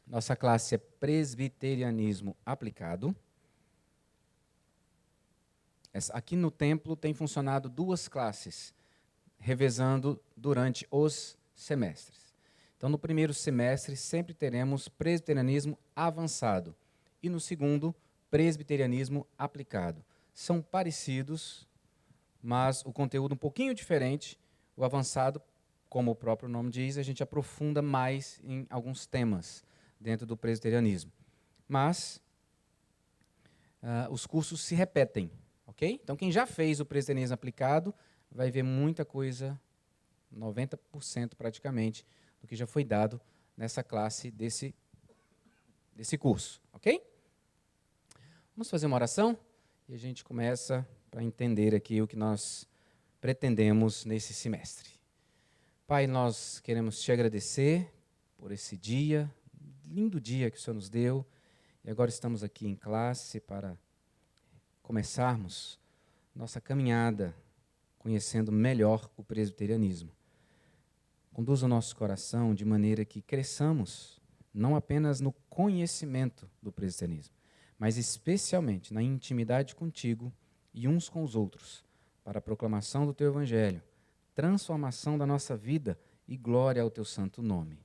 Nossa classe é Presbiterianismo Aplicado. Aqui no templo tem funcionado duas classes, revezando durante os semestres. Então, no primeiro semestre, sempre teremos Presbiterianismo Avançado. E no segundo, Presbiterianismo Aplicado. São parecidos, mas o conteúdo um pouquinho diferente. O avançado, como o próprio nome diz, a gente aprofunda mais em alguns temas dentro do presbiterianismo. Mas os cursos se repetem, ok? Então, quem já fez o presbiterianismo aplicado vai ver muita coisa, 90% praticamente, do que já foi dado nessa classe desse curso, ok? Vamos fazer uma oração e a gente começa para entender aqui o que nós pretendemos nesse semestre. Pai, nós queremos te agradecer por esse dia, lindo dia que o Senhor nos deu, e agora estamos aqui em classe para começarmos nossa caminhada conhecendo melhor o presbiterianismo. Conduza o nosso coração de maneira que cresçamos, não apenas no conhecimento do presbiterianismo, mas especialmente na intimidade contigo e uns com os outros, para a proclamação do teu evangelho, transformação da nossa vida e glória ao teu santo nome.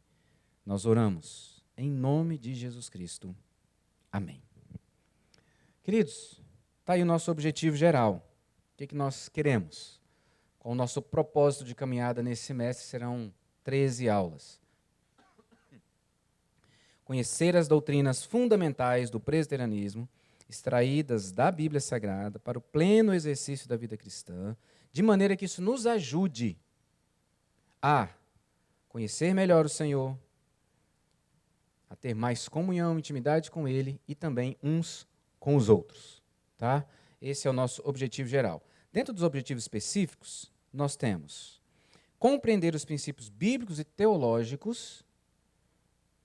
Nós oramos em nome de Jesus Cristo. Amém. Queridos, está aí o nosso objetivo geral. O que nós queremos? Com o nosso propósito de caminhada nesse semestre serão 13 aulas. Conhecer as doutrinas fundamentais do presbiterianismo, extraídas da Bíblia Sagrada para o pleno exercício da vida cristã, de maneira que isso nos ajude a conhecer melhor o Senhor, a ter mais comunhão, intimidade com Ele e também uns com os outros. Tá? Esse é o nosso objetivo geral. Dentro dos objetivos específicos, nós temos compreender os princípios bíblicos e teológicos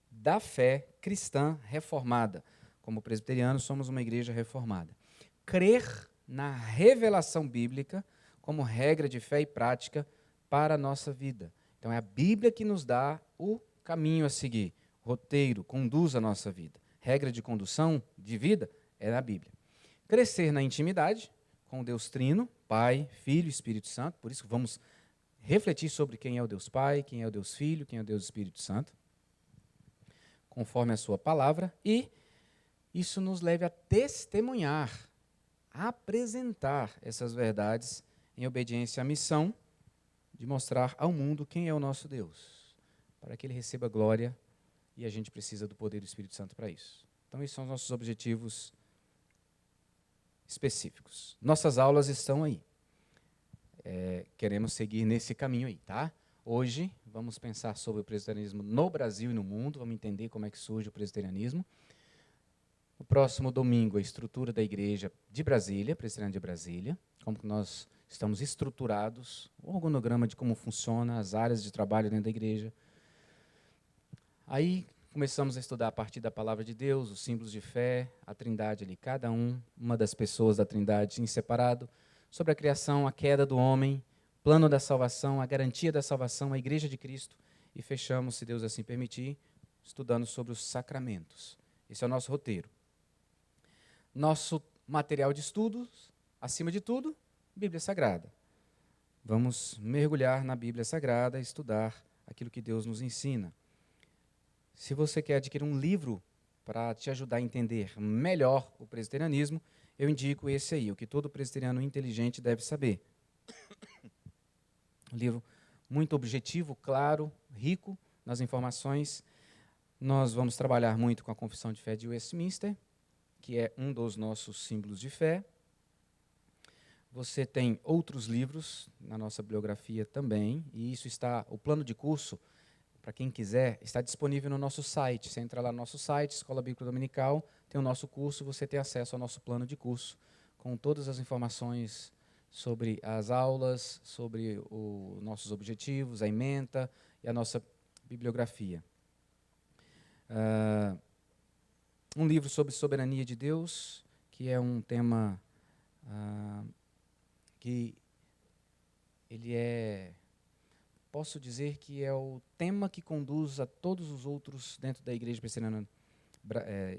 da fé cristã reformada. Como presbiterianos, somos uma igreja reformada. Crer na revelação bíblica como regra de fé e prática para a nossa vida. Então, é a Bíblia que nos dá o caminho a seguir, roteiro, conduz a nossa vida. Regra de condução de vida é a Bíblia. Crescer na intimidade com o Deus Trino, Pai, Filho e Espírito Santo. Por isso, vamos refletir sobre quem é o Deus Pai, quem é o Deus Filho, quem é o Deus Espírito Santo, conforme a sua palavra, e isso nos leve a testemunhar, a apresentar essas verdades em obediência à missão de mostrar ao mundo quem é o nosso Deus, para que Ele receba glória, e a gente precisa do poder do Espírito Santo para isso. Então, esses são os nossos objetivos específicos. Nossas aulas estão aí. Queremos seguir nesse caminho aí, tá? Hoje, vamos pensar sobre o presbiterianismo no Brasil e no mundo, vamos entender como é que surge o presbiterianismo. No próximo domingo, a estrutura da igreja de Brasília, presbiteriana de Brasília, como que nós estamos estruturados, o organograma de como funciona, as áreas de trabalho dentro da igreja. Aí, começamos a estudar a partir da palavra de Deus, os símbolos de fé, a trindade ali, cada uma das pessoas da trindade em separado, sobre a criação, a queda do homem, plano da salvação, a garantia da salvação, a igreja de Cristo, e fechamos, se Deus assim permitir, estudando sobre os sacramentos. Esse é o nosso roteiro. Nosso material de estudos, acima de tudo, Bíblia Sagrada. Vamos mergulhar na Bíblia Sagrada, estudar aquilo que Deus nos ensina. Se você quer adquirir um livro para te ajudar a entender melhor o presbiterianismo, eu indico esse aí, O que todo presbiteriano inteligente deve saber. Um livro muito objetivo, claro, rico nas informações. Nós vamos trabalhar muito com a Confissão de Fé de Westminster, que é um dos nossos símbolos de fé. Você tem outros livros na nossa bibliografia também, e isso está, o plano de curso, para quem quiser, está disponível no nosso site. Você entra lá no nosso site, Escola Bíblica Dominical, tem o nosso curso, você tem acesso ao nosso plano de curso, com todas as informações sobre as aulas, sobre os nossos objetivos, a ementa e a nossa bibliografia. Um livro sobre soberania de Deus, que é um tema que ele é posso dizer que é o tema que conduz a todos os outros dentro da Igreja Presbiteriana,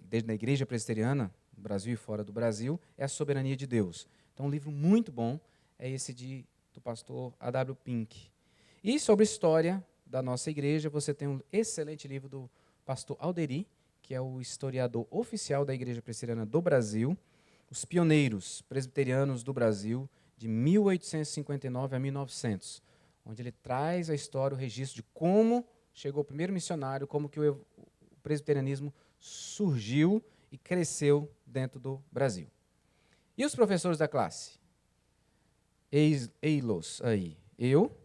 dentro da Igreja Presbiteriana, no Brasil e fora do Brasil, é a soberania de Deus. Então, um livro muito bom é esse do pastor A.W. Pink. E sobre história da nossa igreja, você tem um excelente livro do pastor Alderi, que é o historiador oficial da Igreja Presbiteriana do Brasil, Os Pioneiros Presbiterianos do Brasil, de 1859 a 1900, onde ele traz a história, o registro de como chegou o primeiro missionário, como que o presbiterianismo surgiu e cresceu dentro do Brasil. E os professores da classe? Ei-los aí. Eu,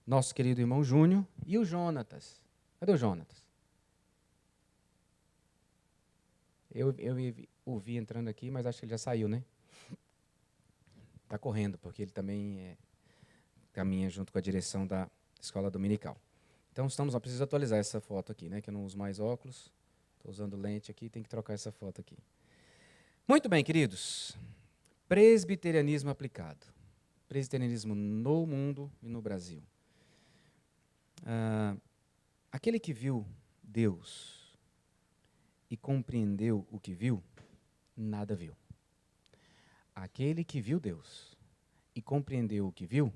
nosso querido irmão Júnior e o Jonatas. Cadê o Jonatas? Eu o vi entrando aqui, mas acho que ele já saiu, né? Está correndo, porque ele também caminha junto com a direção da escola dominical. Então, preciso atualizar essa foto aqui, né? Que eu não uso mais óculos, estou usando lente aqui, tem que trocar essa foto aqui. Muito bem, queridos. Presbiterianismo aplicado. Presbiterianismo no mundo e no Brasil. Aquele que viu Deus e compreendeu o que viu, nada viu. Aquele que viu Deus e compreendeu o que viu,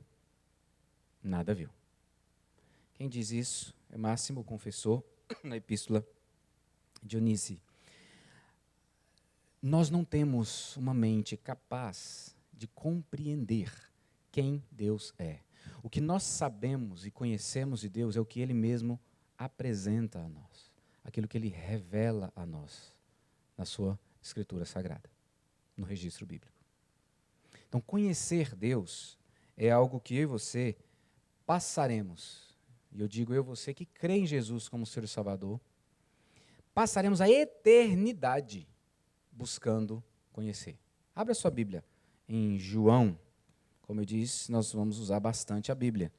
nada viu. Quem diz isso é Máximo, confessor, na epístola de Dionísio. Nós não temos uma mente capaz de compreender quem Deus é. O que nós sabemos e conhecemos de Deus é o que Ele mesmo apresenta a nós, aquilo que Ele revela a nós na sua Escritura Sagrada, no registro bíblico. Então, conhecer Deus é algo que eu e você passaremos, e eu digo eu e você que crê em Jesus como Senhor e Salvador, passaremos a eternidade buscando conhecer. Abra sua Bíblia em João. Como eu disse, nós vamos usar bastante a Bíblia.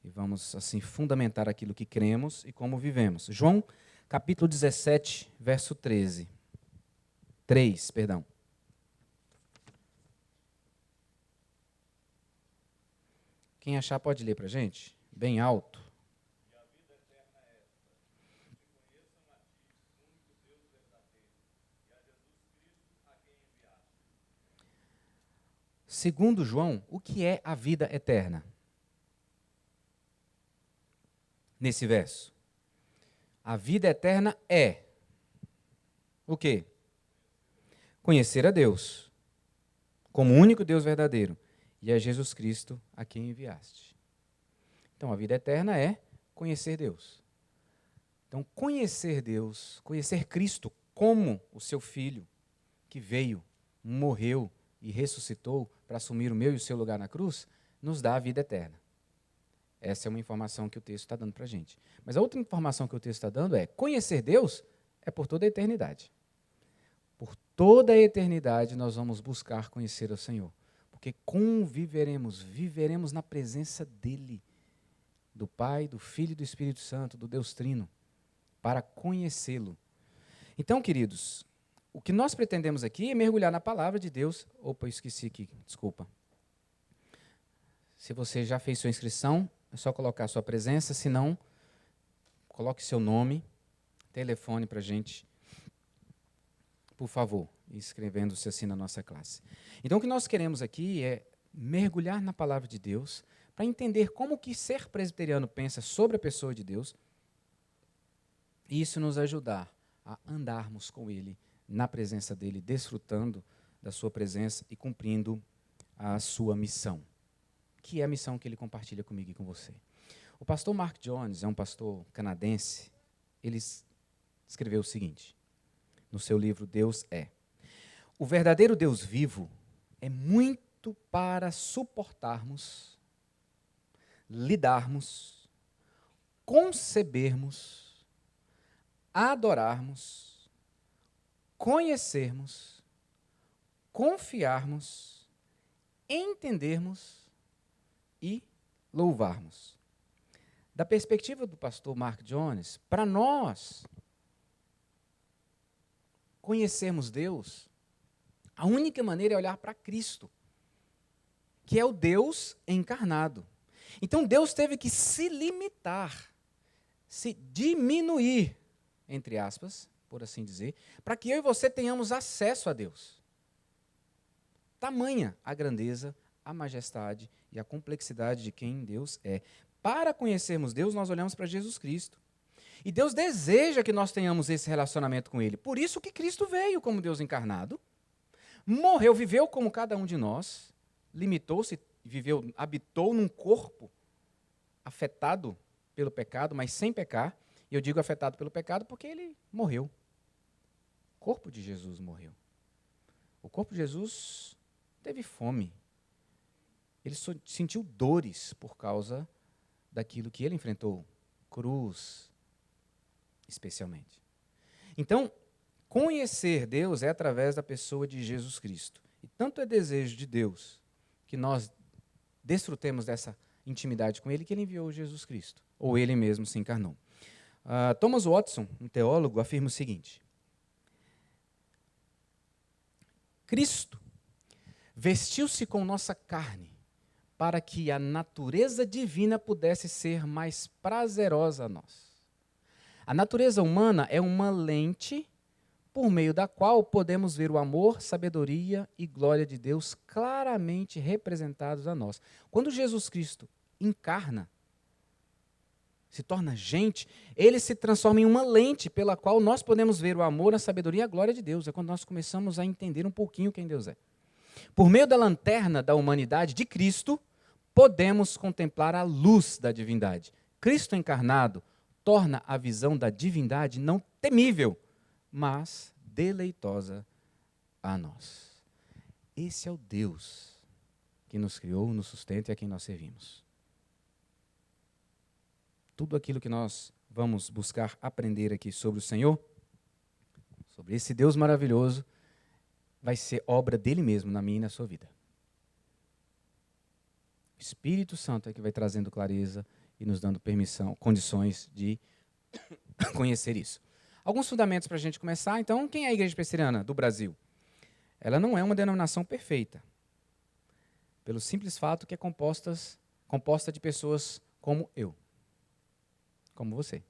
E vamos, assim, fundamentar aquilo que cremos e como vivemos. João, capítulo 17, verso 3. Quem achar pode ler para a gente? Bem alto. E a vida eterna é esta, que conheçam a ti, único Deus verdadeiro, e a Jesus Cristo, a quem enviaste. Segundo João, o que é a vida eterna? Nesse verso. A vida eterna é o quê? Conhecer a Deus como o único Deus verdadeiro e a Jesus Cristo a quem enviaste. Então, a vida eterna é conhecer Deus. Então, conhecer Deus, conhecer Cristo como o seu Filho, que veio, morreu e ressuscitou para assumir o meu e o seu lugar na cruz, nos dá a vida eterna. Essa é uma informação que o texto está dando para a gente. Mas a outra informação que o texto está dando é: conhecer Deus é por toda a eternidade. Por toda a eternidade nós vamos buscar conhecer o Senhor. Porque viveremos na presença dEle, do Pai, do Filho e do Espírito Santo, do Deus Trino, para conhecê-lo. Então, queridos, o que nós pretendemos aqui é mergulhar na palavra de Deus. Opa, eu esqueci aqui, desculpa. Se você já fez sua inscrição, é só colocar a sua presença, se não, coloque seu nome, telefone para a gente, por favor, inscrevendo-se assim na nossa classe. Então, o que nós queremos aqui é mergulhar na palavra de Deus, para entender como que ser presbiteriano pensa sobre a pessoa de Deus, e isso nos ajudar a andarmos com Ele, na presença dEle, desfrutando da sua presença e cumprindo a sua missão, que é a missão que Ele compartilha comigo e com você. O pastor Mark Jones é um pastor canadense. Ele escreveu o seguinte, no seu livro Deus é: o verdadeiro Deus vivo é muito para suportarmos, lidarmos, concebermos, adorarmos, conhecermos, confiarmos, entendermos e louvarmos. Da perspectiva do pastor Mark Jones, para nós conhecermos Deus, a única maneira é olhar para Cristo, que é o Deus encarnado. Então Deus teve que se limitar, se diminuir, entre aspas, por assim dizer, para que eu e você tenhamos acesso a Deus. Tamanha a grandeza, a majestade e a complexidade de quem Deus é. Para conhecermos Deus, nós olhamos para Jesus Cristo. E Deus deseja que nós tenhamos esse relacionamento com Ele. Por isso que Cristo veio como Deus encarnado, morreu, viveu como cada um de nós, limitou-se, viveu, habitou num corpo afetado pelo pecado, mas sem pecar. E eu digo afetado pelo pecado porque Ele morreu. O corpo de Jesus morreu. O corpo de Jesus teve fome. Ele sentiu dores por causa daquilo que Ele enfrentou. Cruz, especialmente. Então, conhecer Deus é através da pessoa de Jesus Cristo. E tanto é desejo de Deus que nós desfrutemos dessa intimidade com Ele, que Ele enviou Jesus Cristo, ou Ele mesmo se encarnou. Thomas Watson, um teólogo, afirma o seguinte: Cristo vestiu-se com nossa carne para que a natureza divina pudesse ser mais prazerosa a nós. A natureza humana é uma lente por meio da qual podemos ver o amor, sabedoria e glória de Deus claramente representados a nós. Quando Jesus Cristo encarna, se torna gente, ele se transforma em uma lente pela qual nós podemos ver o amor, a sabedoria e a glória de Deus. É quando nós começamos a entender um pouquinho quem Deus é. Por meio da lanterna da humanidade de Cristo, podemos contemplar a luz da divindade. Cristo encarnado torna a visão da divindade não temível, mas deleitosa a nós. Esse é o Deus que nos criou, nos sustenta e a quem nós servimos. Tudo aquilo que nós vamos buscar aprender aqui sobre o Senhor, sobre esse Deus maravilhoso, vai ser obra dele mesmo na minha e na sua vida. O Espírito Santo é que vai trazendo clareza e nos dando permissão, condições de conhecer isso. Alguns fundamentos para a gente começar. Então, quem é a Igreja Presbiteriana do Brasil? Ela não é uma denominação perfeita, pelo simples fato que é composta de pessoas como eu, como você.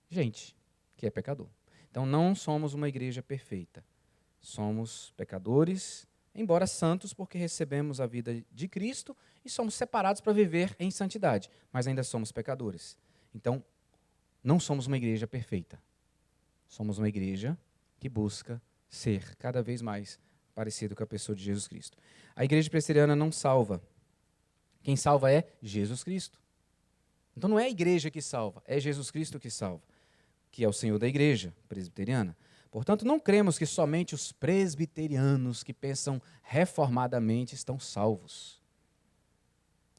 Gente que é pecador. Então, não somos uma igreja perfeita. Somos pecadores, embora santos, porque recebemos a vida de Cristo e somos separados para viver em santidade, mas ainda somos pecadores. Então, não somos uma igreja perfeita. Somos uma igreja que busca ser cada vez mais parecido com a pessoa de Jesus Cristo. A igreja presbiteriana não salva. Quem salva é Jesus Cristo. Então não é a igreja que salva, é Jesus Cristo que salva, que é o Senhor da igreja presbiteriana. Portanto, não cremos que somente os presbiterianos que pensam reformadamente estão salvos.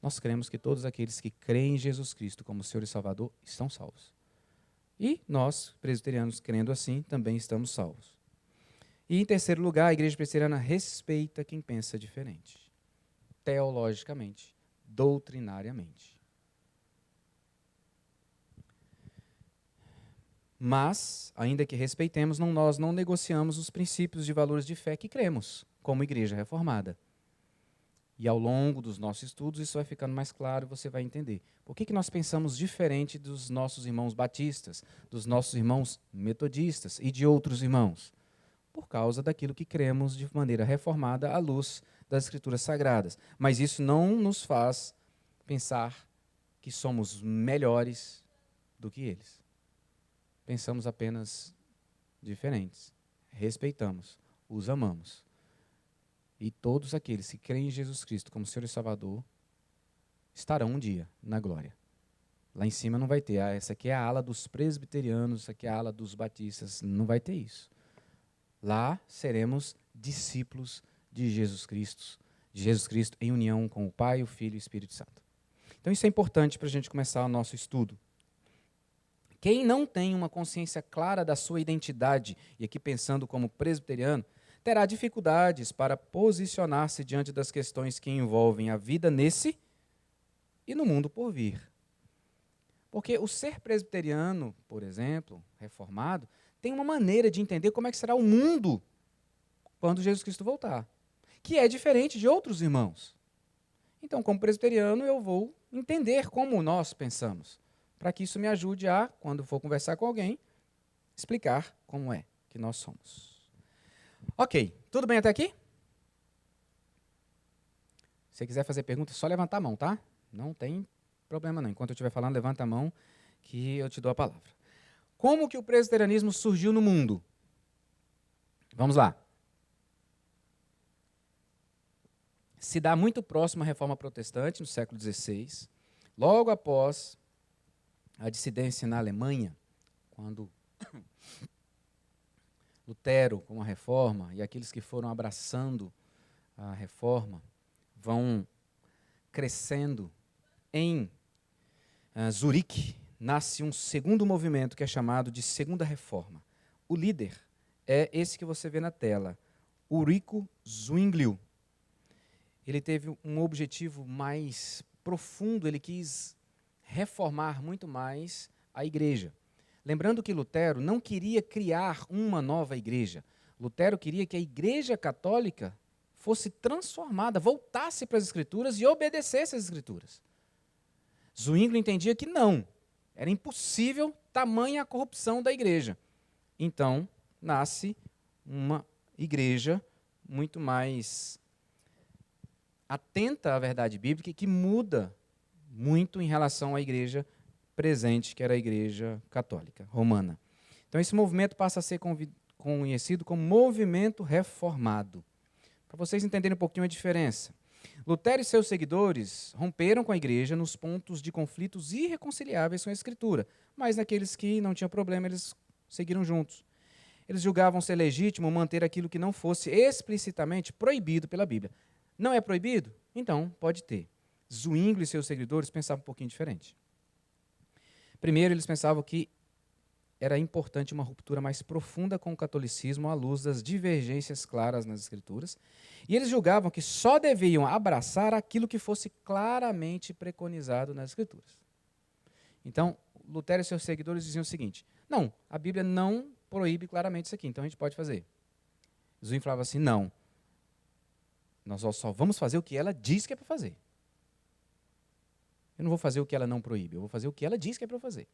Nós cremos que todos aqueles que creem em Jesus Cristo como Senhor e Salvador estão salvos. E nós, presbiterianos, crendo assim, também estamos salvos. E, em terceiro lugar, a igreja presbiteriana respeita quem pensa diferente, teologicamente, doutrinariamente. Mas, ainda que respeitemos, nós não negociamos os princípios e valores de fé que cremos, como igreja reformada. E ao longo dos nossos estudos, isso vai ficando mais claro, você vai entender. Por que nós pensamos diferente dos nossos irmãos batistas, dos nossos irmãos metodistas e de outros irmãos? Por causa daquilo que cremos de maneira reformada à luz das Escrituras Sagradas. Mas isso não nos faz pensar que somos melhores do que eles. Pensamos apenas diferentes. Respeitamos, os amamos. E todos aqueles que creem em Jesus Cristo como Senhor e Salvador estarão um dia na glória. Lá em cima não vai ter, essa aqui é a ala dos presbiterianos, essa aqui é a ala dos batistas, não vai ter isso. Lá seremos discípulos de Jesus Cristo em união com o Pai, o Filho e o Espírito Santo. Então isso é importante para a gente começar o nosso estudo. Quem não tem uma consciência clara da sua identidade, e aqui pensando como presbiteriano, terá dificuldades para posicionar-se diante das questões que envolvem a vida nesse e no mundo por vir. Porque o ser presbiteriano, por exemplo, reformado, tem uma maneira de entender como é que será o mundo quando Jesus Cristo voltar, que é diferente de outros irmãos. Então, como presbiteriano, eu vou entender como nós pensamos, para que isso me ajude a, quando for conversar com alguém, explicar como é que nós somos. Ok, tudo bem até aqui? Se você quiser fazer pergunta, é só levantar a mão, tá? Não tem problema não. Enquanto eu estiver falando, levanta a mão que eu te dou a palavra. Como que o presbiterianismo surgiu no mundo? Vamos lá. Se dá muito próximo à Reforma Protestante, no século XVI, logo após a dissidência na Alemanha, quando Lutero, com a Reforma, e aqueles que foram abraçando a Reforma, vão crescendo em Zurique, nasce um segundo movimento que é chamado de Segunda Reforma. O líder é esse que você vê na tela, Ulrico Zwinglio. Ele teve um objetivo mais profundo, ele quis reformar muito mais a igreja. Lembrando que Lutero não queria criar uma nova igreja. Lutero queria que a igreja católica fosse transformada, voltasse para as Escrituras e obedecesse às Escrituras. Zwinglio entendia que não, era impossível tamanha a corrupção da igreja. Então, nasce uma igreja muito mais atenta à verdade bíblica e que muda muito em relação à igreja presente, que era a igreja católica romana. Então, esse movimento passa a ser conhecido como movimento reformado. Para vocês entenderem um pouquinho a diferença. Lutero e seus seguidores romperam com a igreja nos pontos de conflitos irreconciliáveis com a Escritura, mas naqueles que não tinham problema, eles seguiram juntos. Eles julgavam ser legítimo manter aquilo que não fosse explicitamente proibido pela Bíblia. Não é proibido? Então, pode ter. Zwinglio e seus seguidores pensavam um pouquinho diferente. Primeiro, eles pensavam que era importante uma ruptura mais profunda com o catolicismo à luz das divergências claras nas Escrituras, e eles julgavam que só deviam abraçar aquilo que fosse claramente preconizado nas Escrituras. Então, Lutero e seus seguidores diziam o seguinte: não, a Bíblia não proíbe claramente isso aqui, então a gente pode fazer. Zwinglio falava assim: não, nós só vamos fazer o que ela diz que é para fazer. Eu não vou fazer o que ela não proíbe, eu vou fazer o que ela diz que é para eu fazer.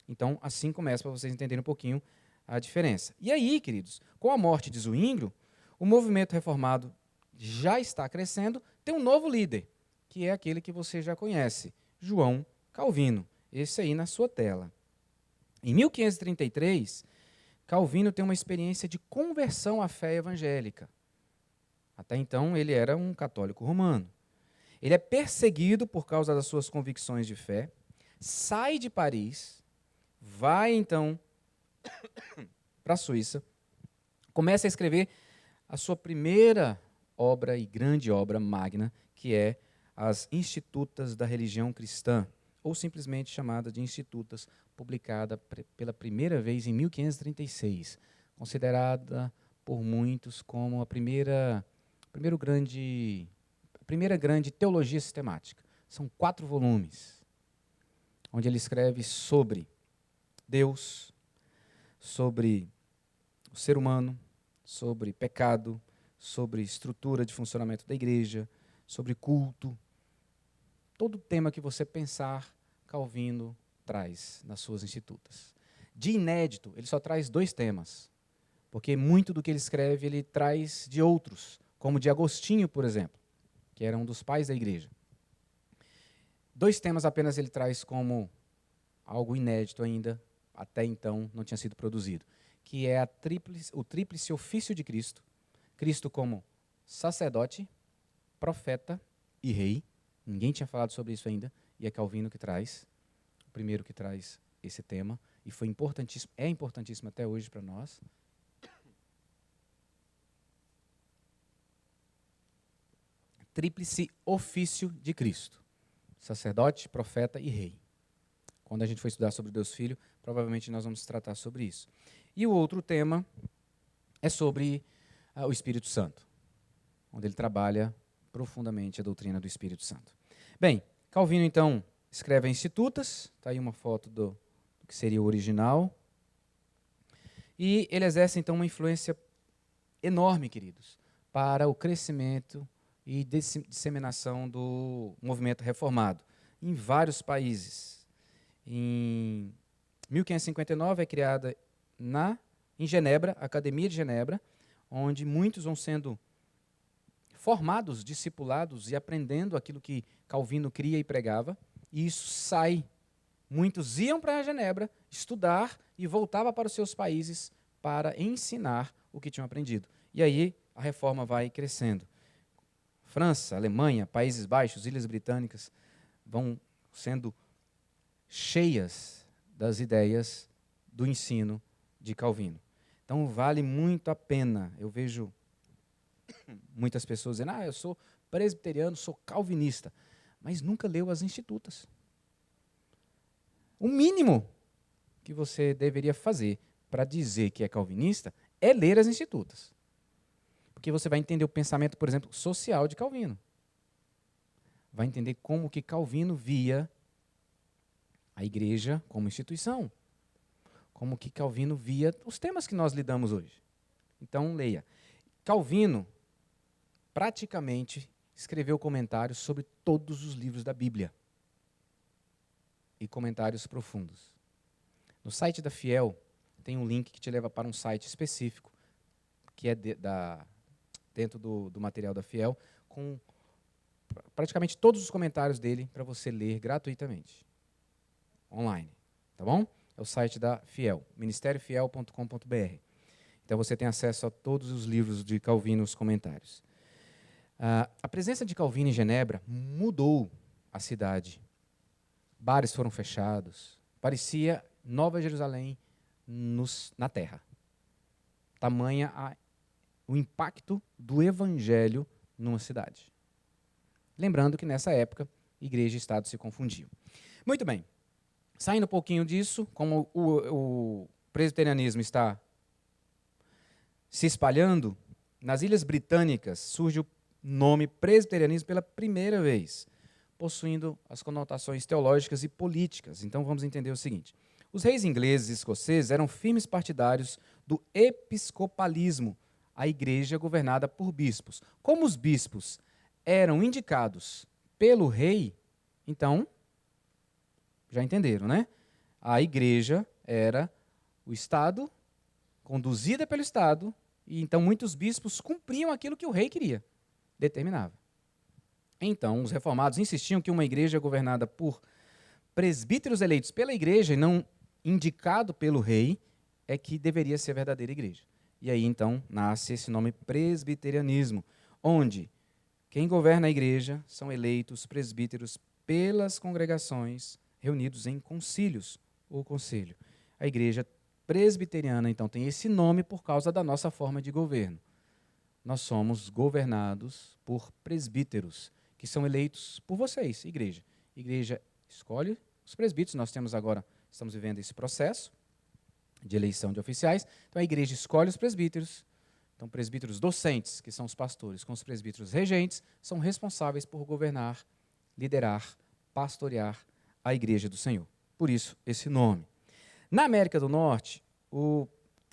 Então, assim começa, para vocês entenderem um pouquinho a diferença. E aí, queridos, com a morte de Zwinglio, o movimento reformado já está crescendo, tem um novo líder, que é aquele que você já conhece, João Calvino. Esse aí na sua tela. Em 1533, Calvino tem uma experiência de conversão à fé evangélica. Até então, ele era um católico romano. Ele é perseguido por causa das suas convicções de fé, sai de Paris, vai então para a Suíça, começa a escrever a sua primeira obra e grande obra magna, que é As Institutas da Religião Cristã, ou simplesmente chamada de Institutas, publicada pela primeira vez em 1536, considerada por muitos como a primeira grande teologia sistemática. São 4 volumes, onde ele escreve sobre Deus, sobre o ser humano, sobre pecado, sobre estrutura de funcionamento da igreja, sobre culto. Todo tema que você pensar, Calvino traz nas suas Institutas. De inédito, ele só traz 2 temas, porque muito do que ele escreve ele traz de outros, como de Agostinho, por exemplo, que era um dos pais da igreja. 2 temas apenas ele traz como algo inédito ainda, até então não tinha sido produzido, que é o tríplice ofício de Cristo, Cristo como sacerdote, profeta e rei. Ninguém tinha falado sobre isso ainda, e é Calvino que traz, o primeiro que traz esse tema, e foi importantíssimo, é importantíssimo até hoje para nós. Tríplice ofício de Cristo, sacerdote, profeta e rei. Quando a gente for estudar sobre Deus Filho, provavelmente nós vamos tratar sobre isso. E o outro tema é sobre o Espírito Santo, onde ele trabalha profundamente a doutrina do Espírito Santo. Bem, Calvino, então, escreve Institutas, está aí uma foto do que seria o original, e ele exerce, então, uma influência enorme, queridos, para o crescimento e disseminação do movimento reformado em vários países. Em 1559 é criada em Genebra, a Academia de Genebra, onde muitos vão sendo formados, discipulados e aprendendo aquilo que Calvino cria e pregava, e isso sai. Muitos iam para Genebra estudar e voltavam para os seus países para ensinar o que tinham aprendido. E aí a reforma vai crescendo. França, Alemanha, Países Baixos, Ilhas Britânicas vão sendo cheias das ideias do ensino de Calvino. Então vale muito a pena. Eu vejo muitas pessoas dizendo, eu sou presbiteriano, sou calvinista, mas nunca leu as Institutas. O mínimo que você deveria fazer para dizer que é calvinista é ler as Institutas. Porque você vai entender o pensamento, por exemplo, social de Calvino. Vai entender como que Calvino via a igreja como instituição. Como que Calvino via os temas que nós lidamos hoje. Então, leia. Calvino praticamente escreveu comentários sobre todos os livros da Bíblia. E comentários profundos. No site da Fiel, tem um link que te leva para um site específico, que é dentro do material da Fiel, com praticamente todos os comentários dele para você ler gratuitamente, online, tá bom? É o site da Fiel, ministériofiel.com.br. Então você tem acesso a todos os livros de Calvino, os comentários. A presença de Calvino em Genebra mudou a cidade. Bares foram fechados. Parecia Nova Jerusalém na terra. Tamanha o impacto do evangelho numa cidade. Lembrando que nessa época, igreja e Estado se confundiam. Muito bem. Saindo um pouquinho disso, como o presbiterianismo está se espalhando, nas Ilhas Britânicas surge o nome presbiterianismo pela primeira vez, possuindo as conotações teológicas e políticas. Então vamos entender o seguinte. Os reis ingleses e escoceses eram firmes partidários do episcopalismo, a igreja governada por bispos. Como os bispos eram indicados pelo rei, então, já entenderam, né? A igreja era o Estado, conduzida pelo Estado, e então muitos bispos cumpriam aquilo que o rei queria, determinava. Então, os reformados insistiam que uma igreja governada por presbíteros eleitos pela igreja e não indicado pelo rei é que deveria ser a verdadeira igreja. E aí, então, nasce esse nome presbiterianismo, onde quem governa a igreja são eleitos presbíteros pelas congregações reunidos em concílios ou conselho. A igreja presbiteriana, então, tem esse nome por causa da nossa forma de governo. Nós somos governados por presbíteros, que são eleitos por vocês, igreja. Igreja escolhe os presbíteros, nós temos agora, estamos vivendo esse processo de eleição de oficiais, então a igreja escolhe os presbíteros, então presbíteros docentes, que são os pastores, com os presbíteros regentes, são responsáveis por governar, liderar, pastorear a igreja do Senhor. Por isso, esse nome. Na América do Norte, o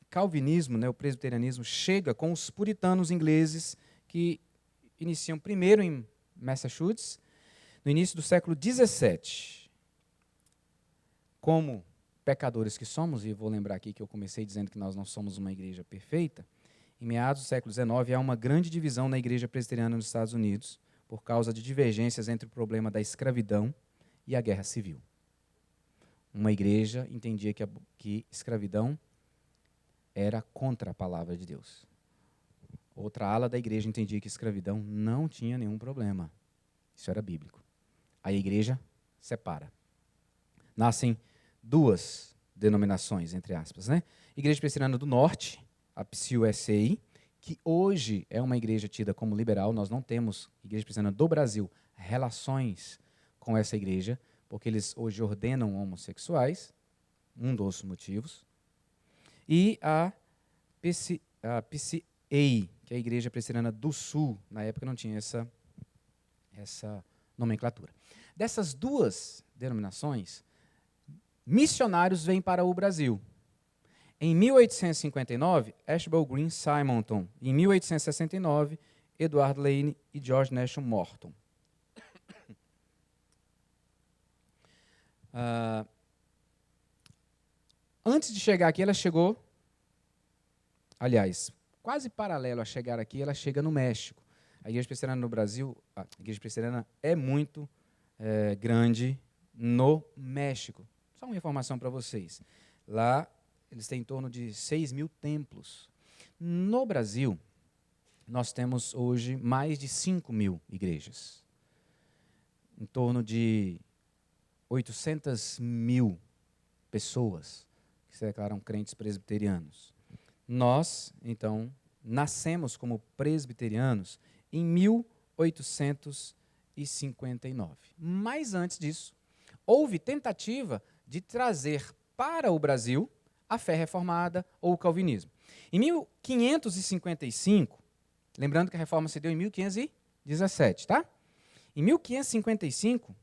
calvinismo, o presbiterianismo, chega com os puritanos ingleses que iniciam primeiro em Massachusetts, no início do século XVII. Como pecadores que somos, e vou lembrar aqui que eu comecei dizendo que nós não somos uma igreja perfeita, em meados do século XIX há uma grande divisão na igreja presbiteriana nos Estados Unidos, por causa de divergências entre o problema da escravidão e a guerra civil. Uma igreja entendia que escravidão era contra a palavra de Deus. Outra ala da igreja entendia que escravidão não tinha nenhum problema. Isso era bíblico. A igreja separa. Nascem duas denominações, entre aspas, né? Igreja Presbiteriana do Norte, a PCUSA, que hoje é uma igreja tida como liberal. Nós não temos, Igreja Presbiteriana do Brasil, relações com essa igreja, porque eles hoje ordenam homossexuais, um dos motivos. E a PCA, que é a Igreja Presbiteriana do Sul, na época não tinha essa nomenclatura. Dessas duas denominações, missionários vêm para o Brasil. Em 1859, Ashbel Green Simonton. Em 1869, Edward Lane e George Nation Morton. Antes de chegar aqui, ela chegou, aliás, quase paralelo a chegar aqui, ela chega no México. A Igreja Presbiteriana no Brasil, a Igreja Presbiteriana é muito grande no México. Só uma informação para vocês. Lá, eles têm em torno de 6.000 templos. No Brasil, nós temos hoje mais de 5.000 igrejas. Em torno de 800.000 pessoas que se declaram crentes presbiterianos. Nós, então, nascemos como presbiterianos em 1859. Mas antes disso, houve tentativa de trazer para o Brasil a fé reformada ou o calvinismo. Em 1555, lembrando que a reforma se deu em 1517, tá? Em 1555,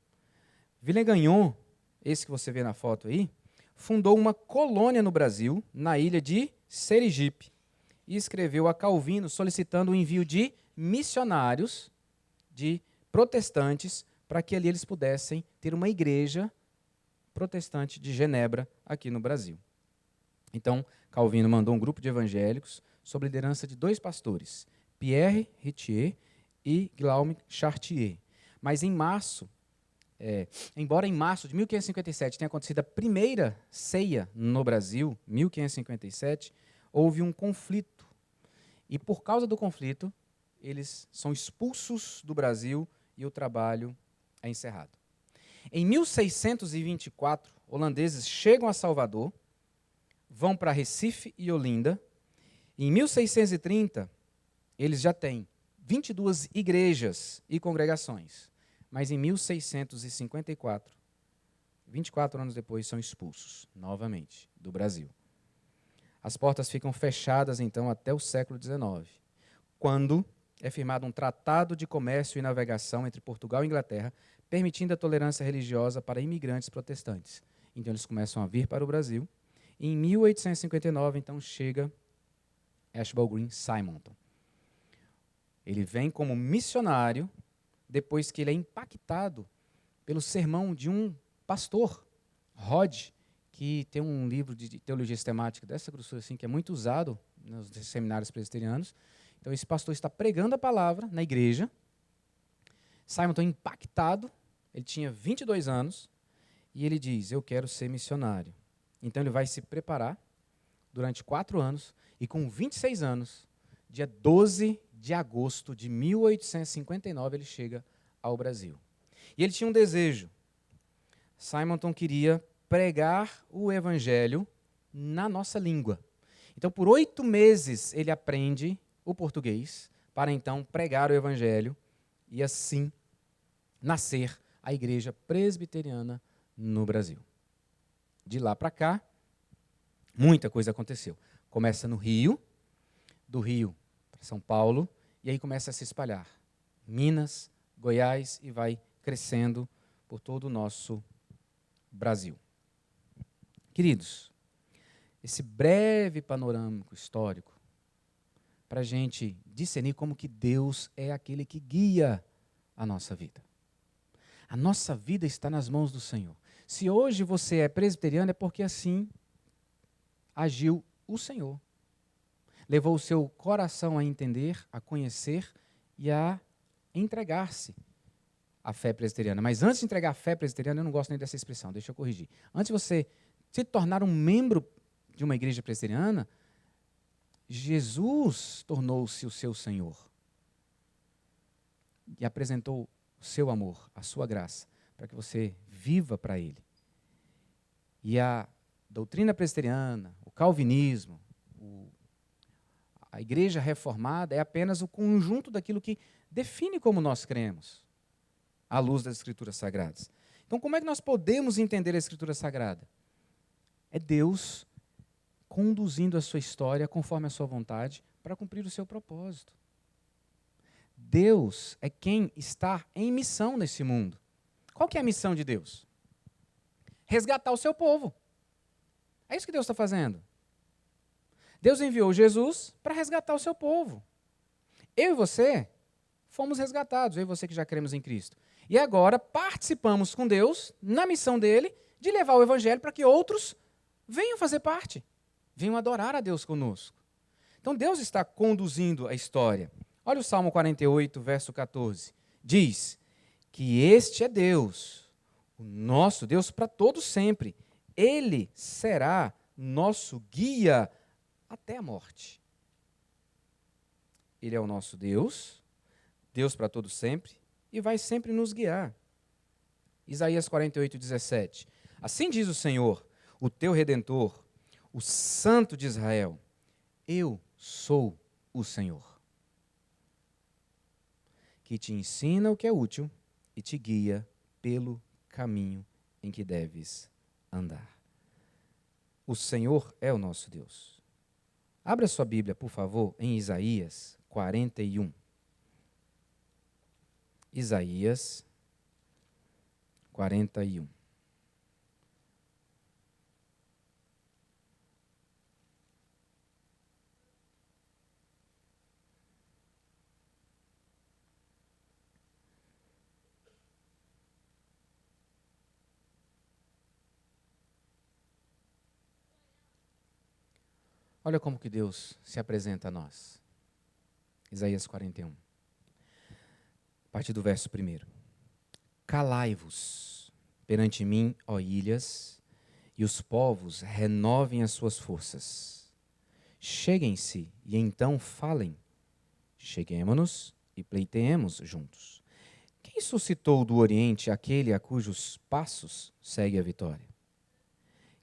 Villegagnon, esse que você vê na foto aí, fundou uma colônia no Brasil, na ilha de Serigipe, e escreveu a Calvino solicitando o envio de missionários, de protestantes, para que ali eles pudessem ter uma igreja protestante de Genebra aqui no Brasil. Então, Calvino mandou um grupo de evangélicos sob liderança de 2 pastores, Pierre Retier e Guillaume Chartier. Mas em março, embora em março de 1557 tenha acontecido a primeira ceia no Brasil, 1557, houve um conflito. E por causa do conflito, eles são expulsos do Brasil e o trabalho é encerrado. Em 1624, holandeses chegam a Salvador, vão para Recife e Olinda. Em 1630, eles já têm 22 igrejas e congregações. Mas em 1654, 24 anos depois, são expulsos novamente do Brasil. As portas ficam fechadas, então, até o século XIX, quando é firmado um tratado de comércio e navegação entre Portugal e Inglaterra, permitindo a tolerância religiosa para imigrantes protestantes. Então, eles começam a vir para o Brasil. E em 1859, então, chega Archibald Green Simonton. Ele vem como missionário, depois que ele é impactado pelo sermão de um pastor, Rod, que tem um livro de teologia sistemática dessa grossura assim, que é muito usado nos seminários presbiterianos. Então, esse pastor está pregando a palavra na igreja. Simonton, impactado, ele tinha 22 anos, e ele diz, eu quero ser missionário. Então, ele vai se preparar durante 4 anos, e com 26 anos, dia 12 de agosto de 1859, ele chega ao Brasil. E ele tinha um desejo. Simonton queria pregar o evangelho na nossa língua. Então, por 8 meses, ele aprende o português para, então, pregar o evangelho e, assim, nascer a igreja presbiteriana no Brasil. De lá para cá, muita coisa aconteceu. Começa no Rio, do Rio para São Paulo, e aí começa a se espalhar. Minas, Goiás, e vai crescendo por todo o nosso Brasil. Queridos, esse breve panorâmico histórico, para a gente discernir como que Deus é aquele que guia a nossa vida. A nossa vida está nas mãos do Senhor. Se hoje você é presbiteriano, é porque assim agiu o Senhor. Levou o seu coração a entender, a conhecer e a entregar-se à fé presbiteriana. Mas antes de entregar a fé presbiteriana, eu não gosto nem dessa expressão, deixa eu corrigir. Antes de você se tornar um membro de uma igreja presbiteriana, Jesus tornou-se o seu Senhor e apresentou o seu amor, a sua graça, para que você viva para Ele. E a doutrina presbiteriana, o calvinismo, a igreja reformada é apenas o conjunto daquilo que define como nós cremos, à luz das Escrituras Sagradas. Então, como é que nós podemos entender a Escritura Sagrada? É Deus conduzindo a sua história conforme a sua vontade para cumprir o seu propósito. Deus é quem está em missão nesse mundo. Qual que é a missão de Deus? Resgatar o seu povo. É isso que Deus está fazendo. Deus enviou Jesus para resgatar o seu povo. Eu e você fomos resgatados, eu e você que já cremos em Cristo. E agora participamos com Deus na missão dele de levar o evangelho para que outros venham fazer parte, venham adorar a Deus conosco. Então Deus está conduzindo a história. Olha o Salmo 48, verso 14. Diz que este é Deus, o nosso Deus para todo sempre. Ele será nosso guia até a morte. Ele é o nosso Deus, Deus para todo sempre, e vai sempre nos guiar. Isaías 48, 17. Assim diz o Senhor, o teu Redentor, o Santo de Israel, eu sou o Senhor, que te ensina o que é útil e te guia pelo caminho em que deves andar. O Senhor é o nosso Deus. Abra sua Bíblia, por favor, em Isaías 41. Isaías 41. Olha como que Deus se apresenta a nós. Isaías 41. A partir do verso 1. Calai-vos perante mim, ó ilhas, e os povos renovem as suas forças. Cheguem-se e então falem. Cheguemo-nos e pleiteemos juntos. Quem suscitou do Oriente aquele a cujos passos segue a vitória?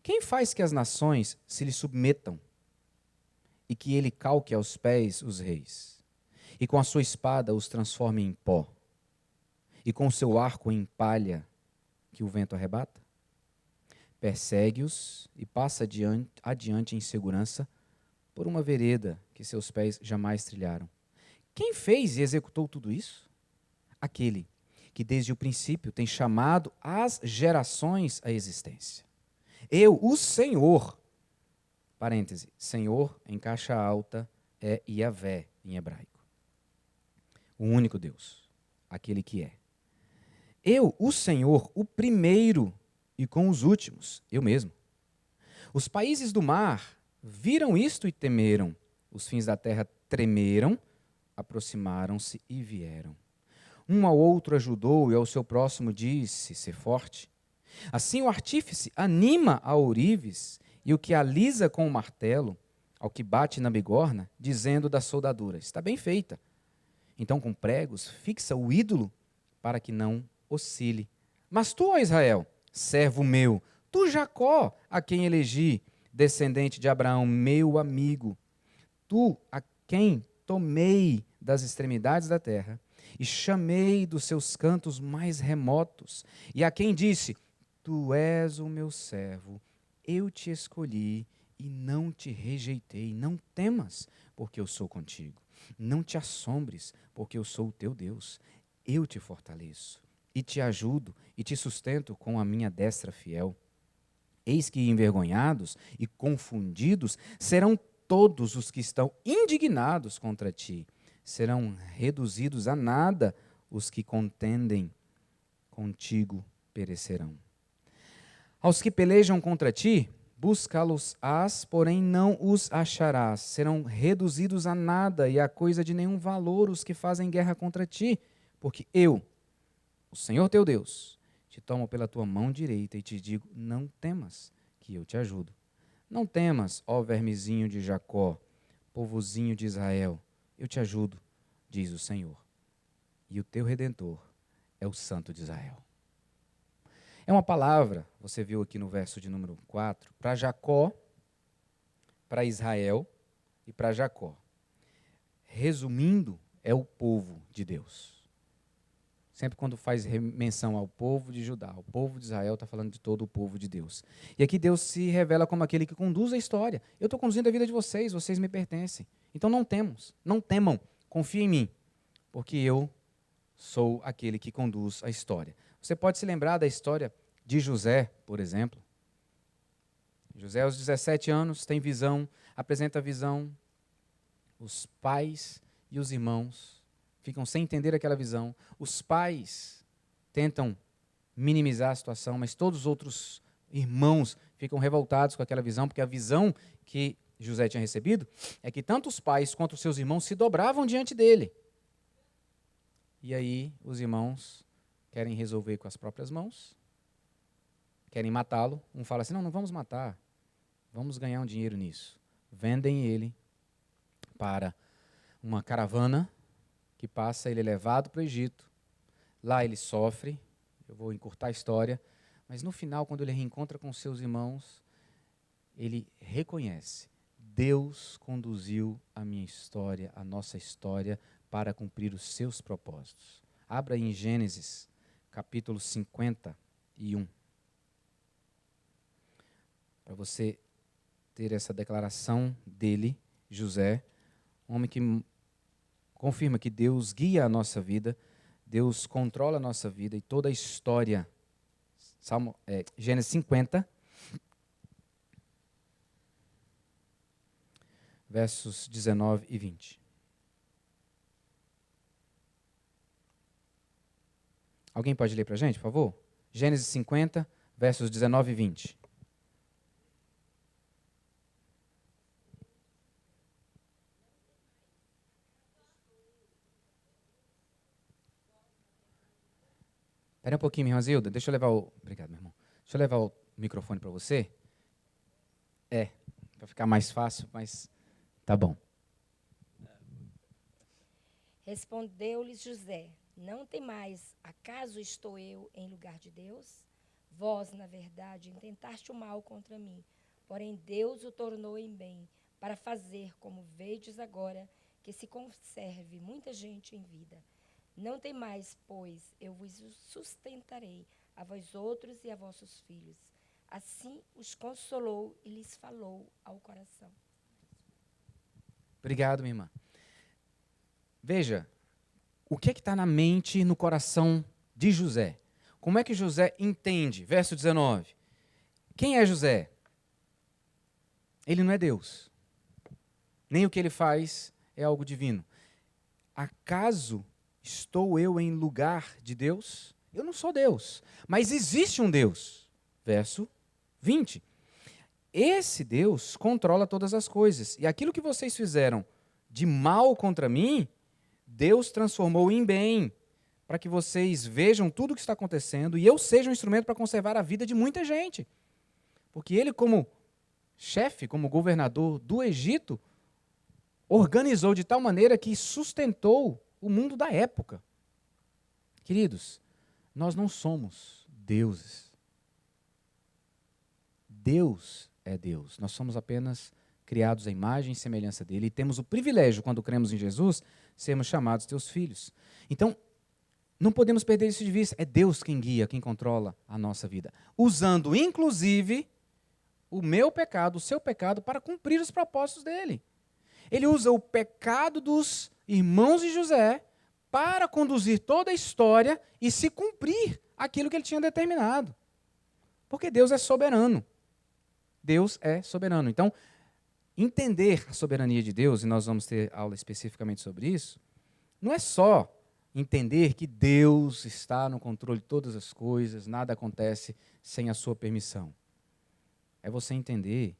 Quem faz que as nações se lhe submetam e que ele calque aos pés os reis, e com a sua espada os transforme em pó, e com o seu arco em palha que o vento arrebata? Persegue-os e passa adiante em segurança por uma vereda que seus pés jamais trilharam. Quem fez e executou tudo isso? Aquele que desde o princípio tem chamado as gerações à existência. Eu, o Senhor, parêntese, Senhor em caixa alta é Yavé em hebraico. O único Deus, aquele que é. Eu, o Senhor, o primeiro e com os últimos, eu mesmo. Os países do mar viram isto e temeram. Os fins da terra tremeram, aproximaram-se e vieram. Um ao outro ajudou e ao seu próximo disse, ser forte. Assim o artífice anima a ourives e o que alisa com o martelo, ao que bate na bigorna, dizendo da soldadura, está bem feita. Então com pregos fixa o ídolo para que não oscile. Mas tu, ó Israel, servo meu, tu Jacó, a quem elegi, descendente de Abraão, meu amigo, tu a quem tomei das extremidades da terra e chamei dos seus cantos mais remotos, e a quem disse, tu és o meu servo, eu te escolhi e não te rejeitei. Não temas, porque eu sou contigo. Não te assombres, porque eu sou o teu Deus. Eu te fortaleço e te ajudo e te sustento com a minha destra fiel. Eis que envergonhados e confundidos serão todos os que estão indignados contra ti. Serão reduzidos a nada os que contendem contigo perecerão. Aos que pelejam contra ti, buscá-los-ás, porém não os acharás. Serão reduzidos a nada e a coisa de nenhum valor os que fazem guerra contra ti, porque eu, o Senhor teu Deus, te tomo pela tua mão direita e te digo, não temas, que eu te ajudo. Não temas, ó vermezinho de Jacó, povozinho de Israel, eu te ajudo, diz o Senhor. E o teu Redentor é o Santo de Israel. É uma palavra, você viu aqui no verso de número 4, para Jacó, para Israel e para Jacó. Resumindo, é o povo de Deus. Sempre quando faz menção ao povo de Judá, o povo de Israel está falando de todo o povo de Deus. E aqui Deus se revela como aquele que conduz a história. Eu estou conduzindo a vida de vocês, vocês me pertencem. Então não temam, confiem em mim, porque eu sou aquele que conduz a história. Você pode se lembrar da história de José, por exemplo. José, aos 17 anos, tem visão, apresenta a visão. Os pais e os irmãos ficam sem entender aquela visão. Os pais tentam minimizar a situação, mas todos os outros irmãos ficam revoltados com aquela visão, porque a visão que José tinha recebido é que tanto os pais quanto os seus irmãos se dobravam diante dele. E aí os irmãos querem resolver com as próprias mãos, querem matá-lo. Um fala assim, não vamos matar, vamos ganhar um dinheiro nisso. Vendem ele para uma caravana que passa, ele é levado para o Egito. Lá ele sofre, eu vou encurtar a história, mas no final, quando ele reencontra com seus irmãos, ele reconhece, Deus conduziu a minha história, a nossa história, para cumprir os seus propósitos. Abra aí em Gênesis, capítulo 51. Para você ter essa declaração dele, José, um homem que confirma que Deus guia a nossa vida, Deus controla a nossa vida e toda a história. Gênesis 50, versos 19 e 20. Alguém pode ler para a gente, por favor? Gênesis 50, versos 19 e 20. Espera um pouquinho, minha irmã Zilda. Deixa eu levar o... Obrigado, meu irmão. Deixa eu levar o microfone para você. Para ficar mais fácil, mas tá bom. Respondeu-lhes José, não temais, acaso estou eu em lugar de Deus? Vós, na verdade, intentaste o mal contra mim, porém Deus o tornou em bem, para fazer, como vedes agora, que se conserve muita gente em vida. Não temais, pois, eu vos sustentarei, a vós outros e a vossos filhos. Assim os consolou e lhes falou ao coração. Obrigado, minha irmã. Veja, o que está na mente e no coração de José? Como é que José entende? Verso 19. Quem é José? Ele não é Deus. Nem o que ele faz é algo divino. Acaso estou eu em lugar de Deus? Eu não sou Deus, mas existe um Deus. Verso 20. Esse Deus controla todas as coisas. E aquilo que vocês fizeram de mal contra mim, Deus transformou em bem, para que vocês vejam tudo o que está acontecendo e eu seja um instrumento para conservar a vida de muita gente. Porque ele, como chefe, como governador do Egito, organizou de tal maneira que sustentou o mundo da época. Queridos, nós não somos deuses. Deus é Deus. Nós somos apenas criados à imagem e semelhança dele e temos o privilégio, quando cremos em Jesus, sermos chamados teus filhos. Então, não podemos perder isso de vista. É Deus quem guia, quem controla a nossa vida. Usando, inclusive, o meu pecado, o seu pecado, para cumprir os propósitos dele. Ele usa o pecado dos irmãos de José para conduzir toda a história e se cumprir aquilo que ele tinha determinado. Porque Deus é soberano. Deus é soberano. Então, entender a soberania de Deus, e nós vamos ter aula especificamente sobre isso, não é só entender que Deus está no controle de todas as coisas, nada acontece sem a sua permissão. É você entender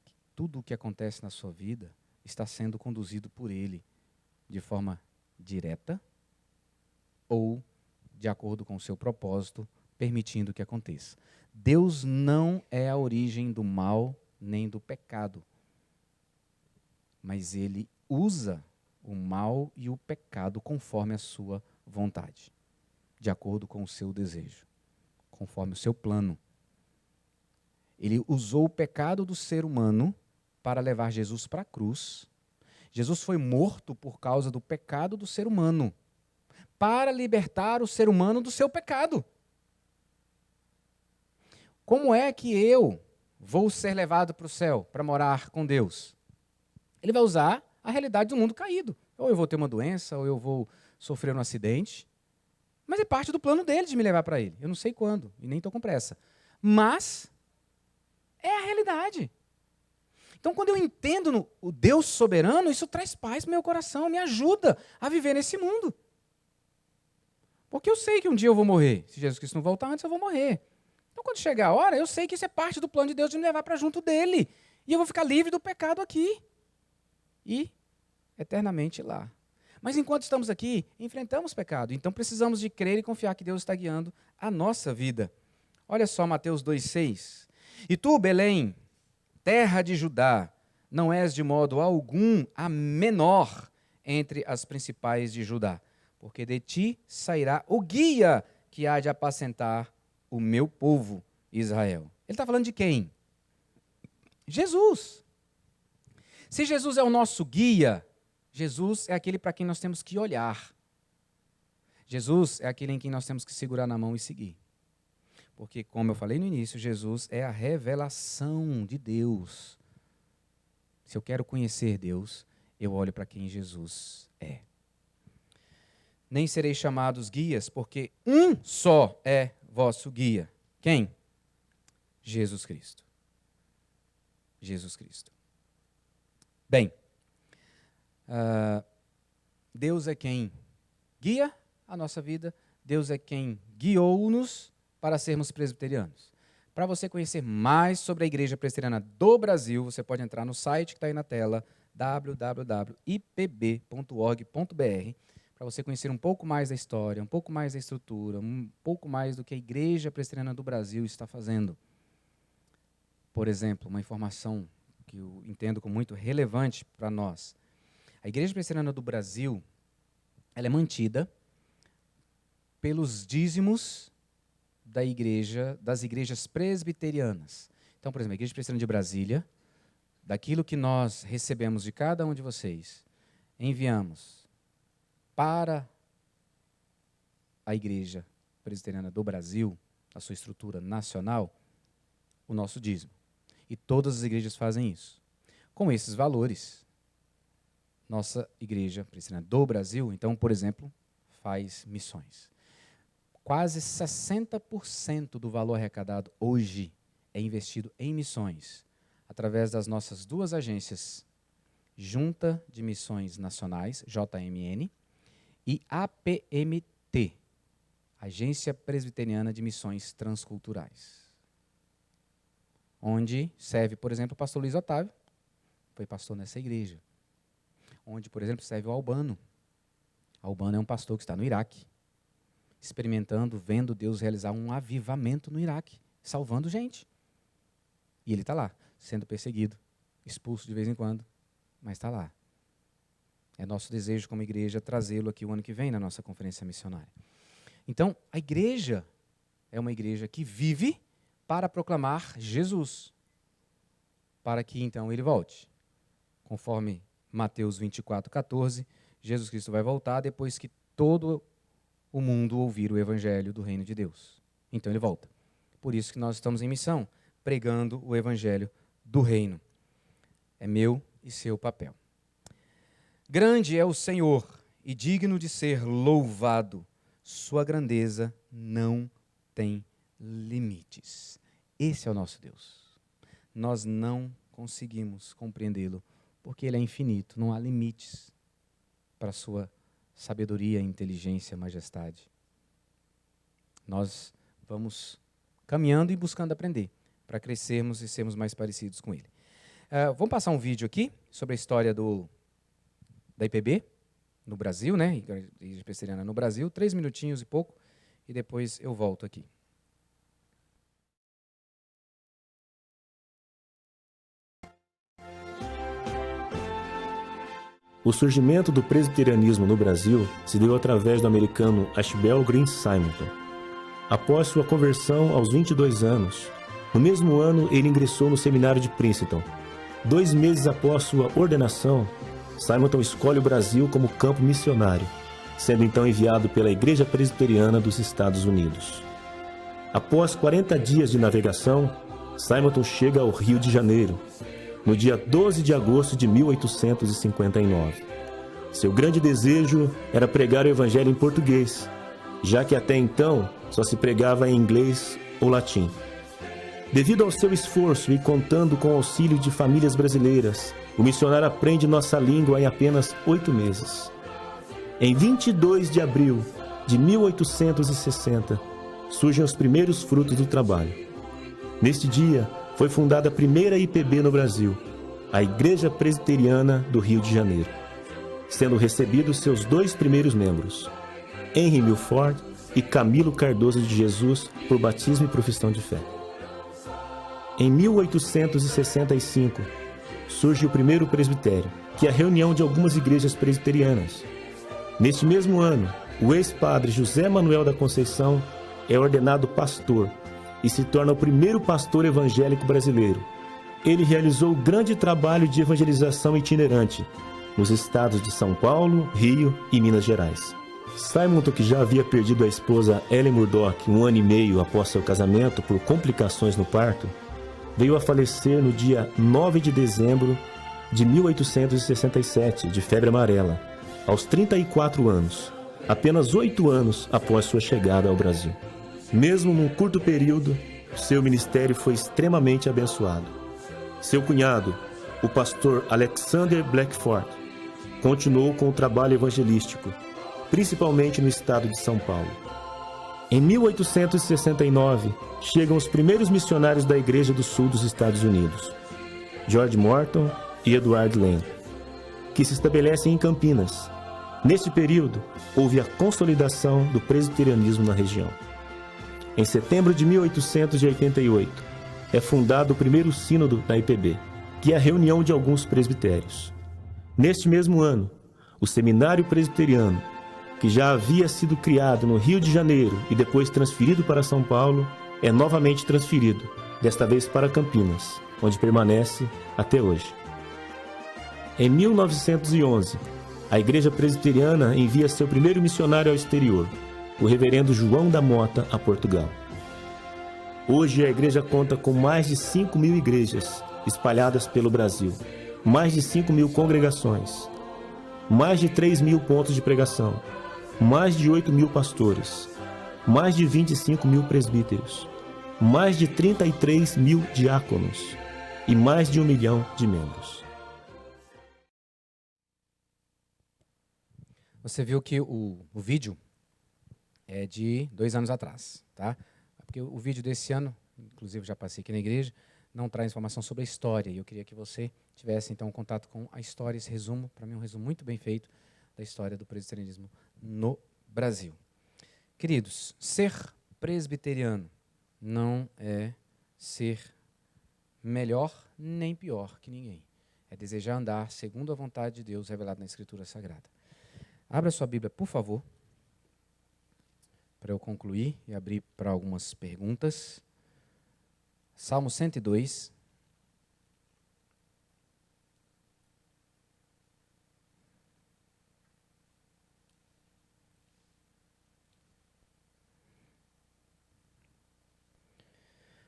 que tudo o que acontece na sua vida está sendo conduzido por Ele de forma direta ou de acordo com o seu propósito, permitindo que aconteça. Deus não é a origem do mal nem do pecado, mas Ele usa o mal e o pecado conforme a sua vontade, de acordo com o seu desejo, conforme o seu plano. Ele usou o pecado do ser humano para levar Jesus para a cruz. Jesus foi morto por causa do pecado do ser humano, para libertar o ser humano do seu pecado. Como é que eu vou ser levado para o céu para morar com Deus? Ele vai usar a realidade do mundo caído. Ou eu vou ter uma doença, ou eu vou sofrer um acidente. Mas é parte do plano dele de me levar para ele. Eu não sei quando, e nem estou com pressa. Mas é a realidade. Então, quando eu entendo o Deus soberano, isso traz paz para o meu coração, me ajuda a viver nesse mundo. Porque eu sei que um dia eu vou morrer. Se Jesus Cristo não voltar antes, eu vou morrer. Então, quando chegar a hora, eu sei que isso é parte do plano de Deus de me levar para junto dele. E eu vou ficar livre do pecado aqui. E eternamente lá. Mas enquanto estamos aqui, enfrentamos pecado. Então, precisamos de crer e confiar que Deus está guiando a nossa vida. Olha só Mateus 2,6. E tu, Belém, terra de Judá, não és de modo algum a menor entre as principais de Judá, porque de ti sairá o guia que há de apacentar o meu povo Israel. Ele está falando de quem? Jesus. Se Jesus é o nosso guia, Jesus é aquele para quem nós temos que olhar. Jesus é aquele em quem nós temos que segurar na mão e seguir. Porque, como eu falei no início, Jesus é a revelação de Deus. Se eu quero conhecer Deus, eu olho para quem Jesus é. Nem sereis chamados guias, porque um só é vosso guia. Quem? Jesus Cristo. Jesus Cristo. Bem, Deus é quem guia a nossa vida, Deus é quem guiou-nos para sermos presbiterianos. Para você conhecer mais sobre a Igreja Presbiteriana do Brasil, você pode entrar no site que está aí na tela, www.ipb.org.br, para você conhecer um pouco mais da história, um pouco mais da estrutura, um pouco mais do que a Igreja Presbiteriana do Brasil está fazendo. Por exemplo, uma informação que eu entendo como muito relevante para nós. A Igreja Presbiteriana do Brasil, ela é mantida pelos dízimos das igrejas presbiterianas. Então, por exemplo, a Igreja Presbiteriana de Brasília, daquilo que nós recebemos de cada um de vocês, enviamos para a Igreja Presbiteriana do Brasil, a sua estrutura nacional, o nosso dízimo. E todas as igrejas fazem isso. Com esses valores, nossa Igreja Presbiteriana do Brasil, então, por exemplo, faz missões. Quase 60% do valor arrecadado hoje é investido em missões, através das nossas duas agências, Junta de Missões Nacionais, JMN, e APMT, Agência Presbiteriana de Missões Transculturais, onde serve, por exemplo, o pastor Luiz Otávio, foi pastor nessa igreja, onde, por exemplo, serve o Albano. Albano é um pastor que está no Iraque, experimentando, vendo Deus realizar um avivamento no Iraque, salvando gente. E ele está lá, sendo perseguido, expulso de vez em quando, mas está lá. É nosso desejo como igreja trazê-lo aqui o ano que vem na nossa conferência missionária. Então, a igreja é uma igreja que vive para proclamar Jesus, para que então ele volte. Conforme Mateus 24:14, Jesus Cristo vai voltar depois que todo o mundo ouvir o evangelho do reino de Deus. Então ele volta. Por isso que nós estamos em missão, pregando o evangelho do reino. É meu e seu papel. Grande é o Senhor e digno de ser louvado. Sua grandeza não tem limites. Esse é o nosso Deus. Nós não conseguimos compreendê-lo, porque ele é infinito, não há limites para a sua sabedoria, inteligência, majestade. Nós vamos caminhando e buscando aprender, para crescermos e sermos mais parecidos com ele. Vamos passar um vídeo aqui sobre a história da IPB no Brasil, né? Igreja Presbiteriana no Brasil, 3 minutinhos e pouco, e depois eu volto aqui. O surgimento do presbiterianismo no Brasil se deu através do americano Ashbel Green Simonton. Após sua conversão aos 22 anos, no mesmo ano ele ingressou no seminário de Princeton. 2 meses após sua ordenação, Simonton escolhe o Brasil como campo missionário, sendo então enviado pela Igreja Presbiteriana dos Estados Unidos. Após 40 dias de navegação, Simonton chega ao Rio de Janeiro, no dia 12 de agosto de 1859. Seu grande desejo era pregar o evangelho em português, já que até então só se pregava em inglês ou latim. Devido ao seu esforço e contando com o auxílio de famílias brasileiras, o missionário aprende nossa língua em apenas 8 meses. Em 22 de abril de 1860, surgem os primeiros frutos do trabalho. Neste dia, foi fundada a primeira IPB no Brasil, a Igreja Presbiteriana do Rio de Janeiro, sendo recebidos seus 2 primeiros membros, Henry Milford e Camilo Cardoso de Jesus, por batismo e profissão de fé. Em 1865, surge o primeiro presbitério, que é a reunião de algumas igrejas presbiterianas. Neste mesmo ano, o ex-padre José Manuel da Conceição é ordenado pastor e se torna o primeiro pastor evangélico brasileiro. Ele realizou grande trabalho de evangelização itinerante nos estados de São Paulo, Rio e Minas Gerais. Simonton, que já havia perdido a esposa Ellen Murdoch 1 ano e meio após seu casamento por complicações no parto, veio a falecer no dia 9 de dezembro de 1867, de febre amarela, aos 34 anos, apenas 8 anos após sua chegada ao Brasil. Mesmo num curto período, seu ministério foi extremamente abençoado. Seu cunhado, o pastor Alexander Blackford, continuou com o trabalho evangelístico, principalmente no estado de São Paulo. Em 1869, chegam os primeiros missionários da Igreja do Sul dos Estados Unidos, George Morton e Edward Lane, que se estabelecem em Campinas. Neste período, houve a consolidação do presbiterianismo na região. Em setembro de 1888, é fundado o primeiro sínodo da IPB, que é a reunião de alguns presbitérios. Neste mesmo ano, o Seminário Presbiteriano, que já havia sido criado no Rio de Janeiro e depois transferido para São Paulo, é novamente transferido, desta vez para Campinas, onde permanece até hoje. Em 1911, a Igreja Presbiteriana envia seu primeiro missionário ao exterior, o reverendo João da Mota, a Portugal. Hoje a igreja conta com mais de 5.000 igrejas espalhadas pelo Brasil, mais de 5.000 congregações, mais de 3.000 pontos de pregação, mais de 8.000 pastores, mais de 25.000 presbíteros, mais de 33.000 diáconos e mais de 1 milhão de membros. Você viu que o vídeo é de 2 anos atrás, tá? Porque o vídeo desse ano, inclusive já passei aqui na igreja, não traz informação sobre a história. E eu queria que você tivesse, então, contato com a história, esse resumo, para mim um resumo muito bem feito da história do presbiterianismo no Brasil. Queridos, ser presbiteriano não é ser melhor nem pior que ninguém. É desejar andar segundo a vontade de Deus revelada na Escritura Sagrada. Abra sua Bíblia, por favor, para eu concluir e abrir para algumas perguntas. Salmo 102.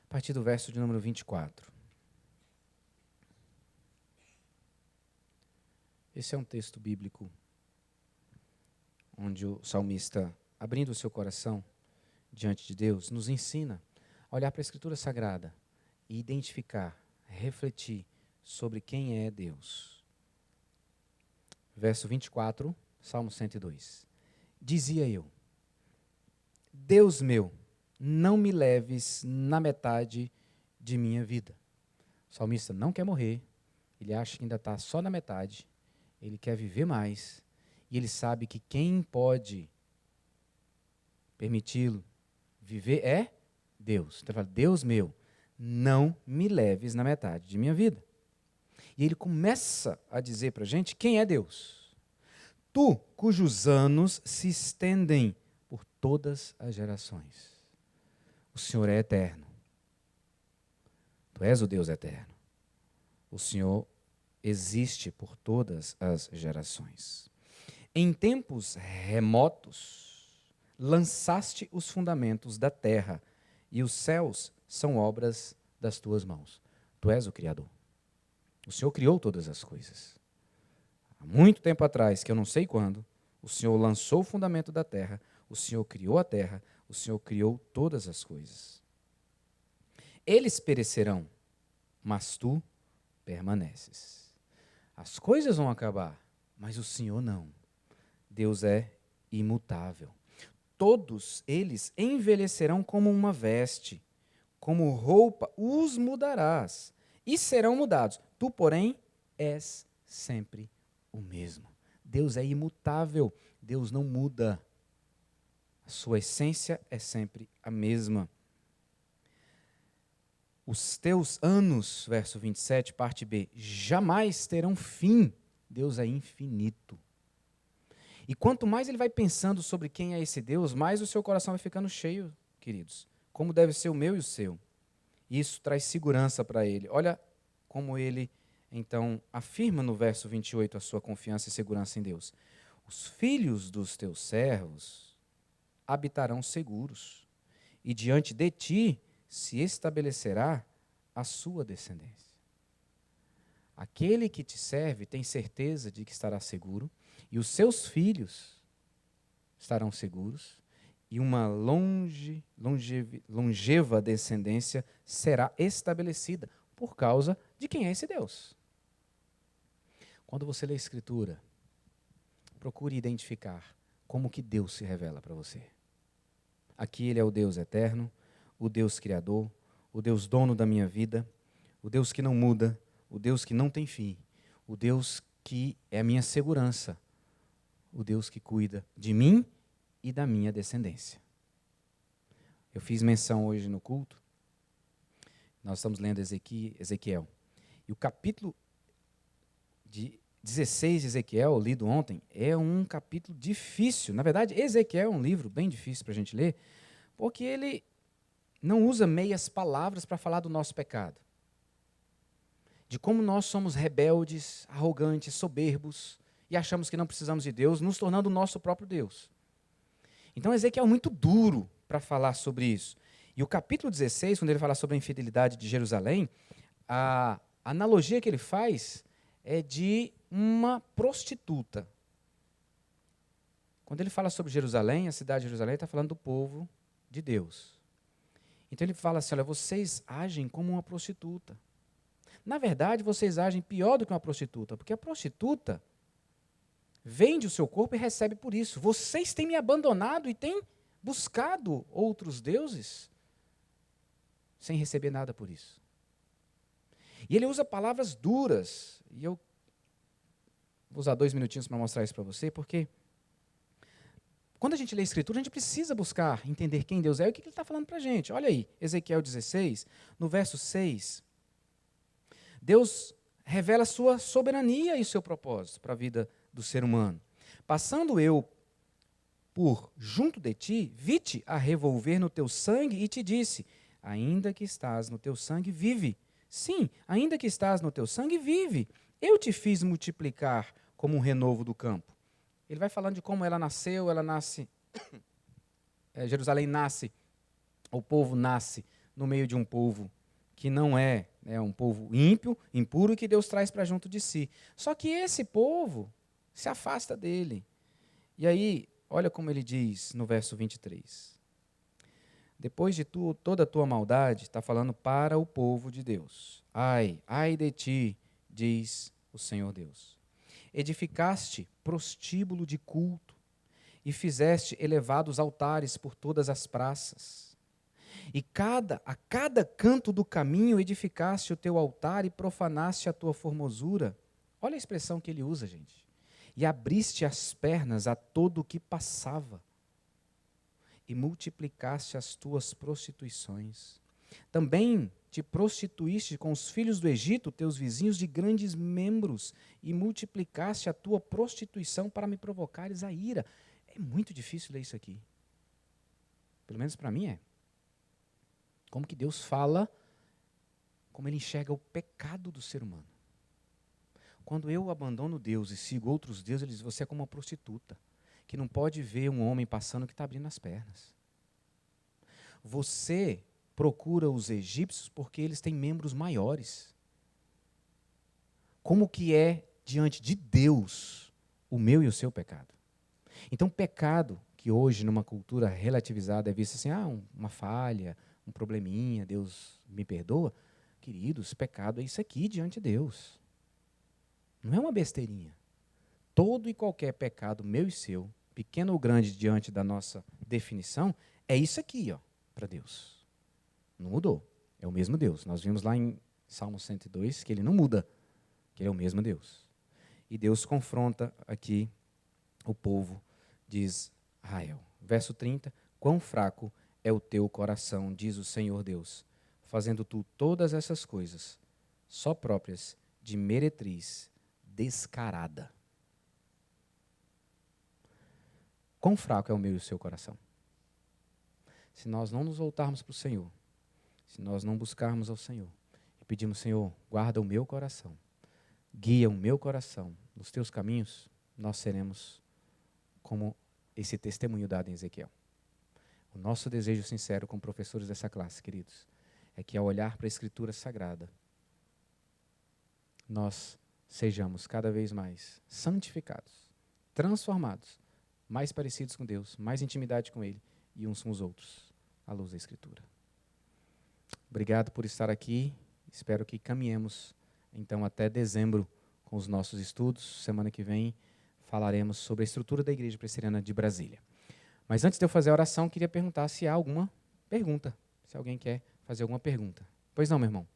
A partir do verso de número 24. Esse é um texto bíblico onde o salmista, abrindo o seu coração diante de Deus, nos ensina a olhar para a Escritura Sagrada e identificar, refletir sobre quem é Deus. Verso 24, Salmo 102. Dizia eu: Deus meu, não me leves na metade de minha vida. O salmista não quer morrer, ele acha que ainda está só na metade, ele quer viver mais, e ele sabe que quem pode permiti-lo viver é Deus. Então ele fala: Deus meu, não me leves na metade de minha vida. E ele começa a dizer para a gente quem é Deus. Tu, cujos anos se estendem por todas as gerações. O Senhor é eterno. Tu és o Deus eterno. O Senhor existe por todas as gerações. Em tempos remotos, lançaste os fundamentos da terra, e os céus são obras das tuas mãos. Tu és o Criador. O Senhor criou todas as coisas. Há muito tempo atrás, que eu não sei quando, o Senhor lançou o fundamento da terra, o Senhor criou a terra, o Senhor criou todas as coisas. Eles perecerão, mas tu permaneces. As coisas vão acabar, mas o Senhor não. Deus é imutável. Todos eles envelhecerão como uma veste, como roupa os mudarás, e serão mudados. Tu, porém, és sempre o mesmo. Deus é imutável, Deus não muda. A sua essência é sempre a mesma. Os teus anos, verso 27, parte B, jamais terão fim. Deus é infinito. E quanto mais ele vai pensando sobre quem é esse Deus, mais o seu coração vai ficando cheio, queridos. Como deve ser o meu e o seu. Isso traz segurança para ele. Olha como ele, então, afirma no verso 28 a sua confiança e segurança em Deus. Os filhos dos teus servos habitarão seguros, e diante de ti se estabelecerá a sua descendência. Aquele que te serve tem certeza de que estará seguro, e os seus filhos estarão seguros, e uma longeva descendência será estabelecida por causa de quem é esse Deus. Quando você lê a Escritura, procure identificar como que Deus se revela para você. Aqui ele é o Deus eterno, o Deus criador, o Deus dono da minha vida, o Deus que não muda, o Deus que não tem fim, o Deus que é a minha segurança, o Deus que cuida de mim e da minha descendência. Eu fiz menção hoje no culto, nós estamos lendo Ezequiel, e o capítulo 16 de Ezequiel, lido ontem, é um capítulo difícil. Na verdade, Ezequiel é um livro bem difícil para a gente ler, porque ele não usa meias palavras para falar do nosso pecado. De como nós somos rebeldes, arrogantes, soberbos, e achamos que não precisamos de Deus, nos tornando o nosso próprio Deus. Então, Ezequiel é muito duro para falar sobre isso. E o capítulo 16, quando ele fala sobre a infidelidade de Jerusalém, a analogia que ele faz é de uma prostituta. Quando ele fala sobre Jerusalém, a cidade de Jerusalém, ele está falando do povo de Deus. Então ele fala assim, olha, vocês agem como uma prostituta. Na verdade, vocês agem pior do que uma prostituta, porque a prostituta vende o seu corpo e recebe por isso. Vocês têm me abandonado e têm buscado outros deuses sem receber nada por isso. E ele usa palavras duras, e eu vou usar 2 minutinhos para mostrar isso para você, porque quando a gente lê a Escritura, a gente precisa buscar entender quem Deus é e o que ele está falando para a gente. Olha aí, Ezequiel 16, no verso 6, Deus revela a sua soberania e o seu propósito para a vida do ser humano. Passando eu por junto de ti, vi-te a revolver no teu sangue e te disse, ainda que estás no teu sangue, vive. Sim, ainda que estás no teu sangue, vive. Eu te fiz multiplicar como um renovo do campo. Ele vai falando de como ela nasceu, ela nasce, Jerusalém nasce, o povo nasce no meio de um povo que não é um povo ímpio, impuro, e que Deus traz para junto de si. Só que esse povo se afasta dele. E aí, olha como ele diz no verso 23. Depois de toda a tua maldade, está falando para o povo de Deus. Ai de ti, diz o Senhor Deus. Edificaste prostíbulo de culto e fizeste elevados altares por todas as praças. E a cada canto do caminho edificaste o teu altar e profanaste a tua formosura. Olha a expressão que ele usa, gente. E abriste as pernas a todo o que passava. E multiplicaste as tuas prostituições. Também te prostituíste com os filhos do Egito, teus vizinhos de grandes membros, e multiplicaste a tua prostituição para me provocares a ira. É muito difícil ler isso aqui. Pelo menos para mim é. Como que Deus fala, como ele enxerga o pecado do ser humano. Quando eu abandono Deus e sigo outros deuses, ele diz, você é como uma prostituta, que não pode ver um homem passando que está abrindo as pernas. Você procura os egípcios porque eles têm membros maiores. Como que é diante de Deus o meu e o seu pecado? Então, pecado, que hoje numa cultura relativizada é visto assim, uma falha, um probleminha, Deus me perdoa. Queridos, pecado é isso aqui diante de Deus. Não é uma besteirinha. Todo e qualquer pecado, meu e seu, pequeno ou grande diante da nossa definição, é isso aqui, ó, para Deus. Não mudou. É o mesmo Deus. Nós vimos lá em Salmo 102 que ele não muda, que ele é o mesmo Deus. E Deus confronta aqui o povo de Israel. Verso 30, quão fraco é o teu coração, diz o Senhor Deus, fazendo tu todas essas coisas, só próprias de meretriz descarada. Quão fraco é o meu e o seu coração? Se nós não nos voltarmos para o Senhor, se nós não buscarmos ao Senhor, e pedirmos, Senhor, guarda o meu coração, guia o meu coração nos teus caminhos, nós seremos como esse testemunho dado em Ezequiel. O nosso desejo sincero como professores dessa classe, queridos, é que ao olhar para a Escritura Sagrada, nós sejamos cada vez mais santificados, transformados, mais parecidos com Deus, mais intimidade com Ele e uns com os outros, à luz da Escritura. Obrigado por estar aqui. Espero que caminhemos, então, até dezembro com os nossos estudos. Semana que vem falaremos sobre a estrutura da Igreja Presbiteriana de Brasília. Mas antes de eu fazer a oração, queria perguntar se há alguma pergunta, se alguém quer fazer alguma pergunta. Pois não, meu irmão?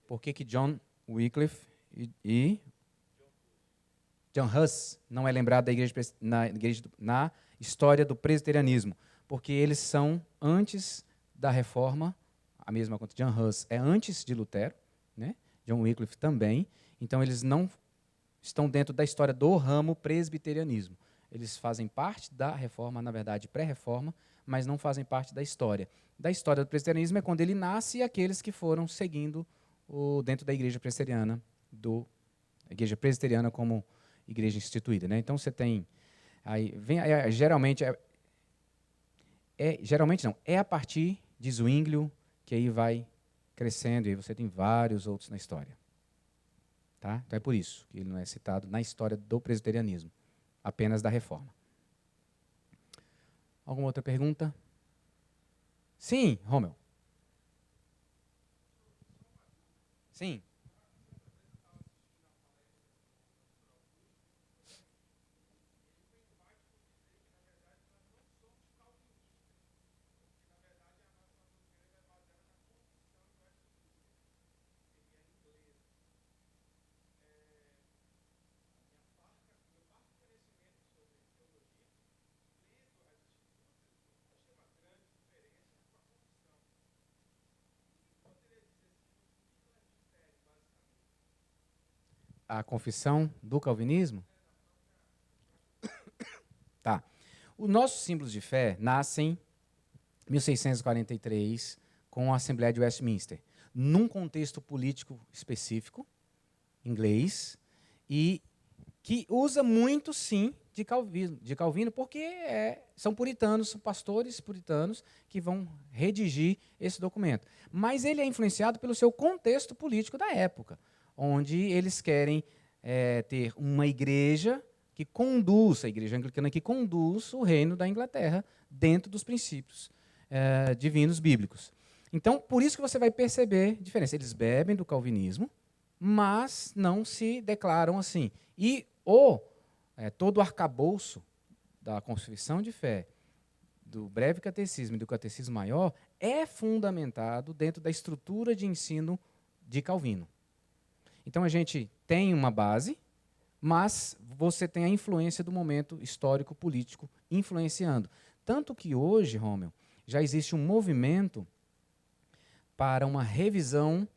Por que John Wycliffe e John Huss não é lembrado da igreja, na história do presbiterianismo? Porque eles são antes da reforma, a mesma coisa. John Huss é antes de Lutero, né? John Wycliffe também. Então, eles não estão dentro da história do ramo presbiterianismo. Eles fazem parte da reforma, na verdade, pré-reforma, mas não fazem parte da história. Da história do presbiterianismo é quando ele nasce e aqueles que foram seguindo dentro da igreja presbiteriana, a igreja presbiteriana como igreja instituída, né? Então você tem aí geralmente é a partir de Zwinglio que aí vai crescendo e aí você tem vários outros na história, tá? Então é por isso que ele não é citado na história do presbiterianismo, apenas da reforma. Alguma outra pergunta? Sim, Romeu. Sim. A confissão do calvinismo? Tá. Os nossos símbolos de fé nascem em 1643 com a Assembleia de Westminster, num contexto político específico, inglês, e que usa muito, sim, de Calvino, porque são puritanos, são pastores puritanos que vão redigir esse documento. Mas ele é influenciado pelo seu contexto político da época, onde eles querem ter uma igreja que conduz, a igreja anglicana que conduz o reino da Inglaterra dentro dos princípios divinos bíblicos. Então, por isso que você vai perceber a diferença. Eles bebem do calvinismo, mas não se declaram assim. E todo o arcabouço da Confissão de Fé, do Breve Catecismo e do Catecismo Maior é fundamentado dentro da estrutura de ensino de Calvino. Então, a gente tem uma base, mas você tem a influência do momento histórico-político influenciando. Tanto que hoje, Romeu, já existe um movimento para uma revisão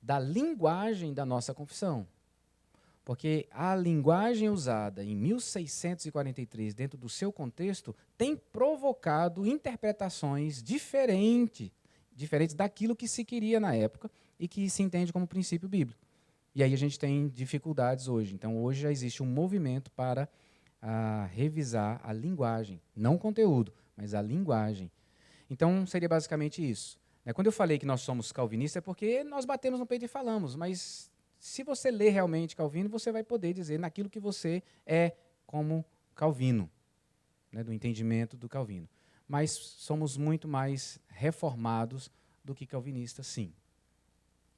da linguagem da nossa confissão. Porque a linguagem usada em 1643, dentro do seu contexto, tem provocado interpretações diferentes daquilo que se queria na época e que se entende como princípio bíblico. E aí a gente tem dificuldades hoje. Então, hoje já existe um movimento para revisar a linguagem, não o conteúdo, mas a linguagem. Então, seria basicamente isso. Quando eu falei que nós somos calvinistas, é porque nós batemos no peito e falamos, mas se você ler realmente Calvino, você vai poder dizer naquilo que você é como Calvino, né, do entendimento do Calvino. Mas somos muito mais reformados do que calvinistas, sim.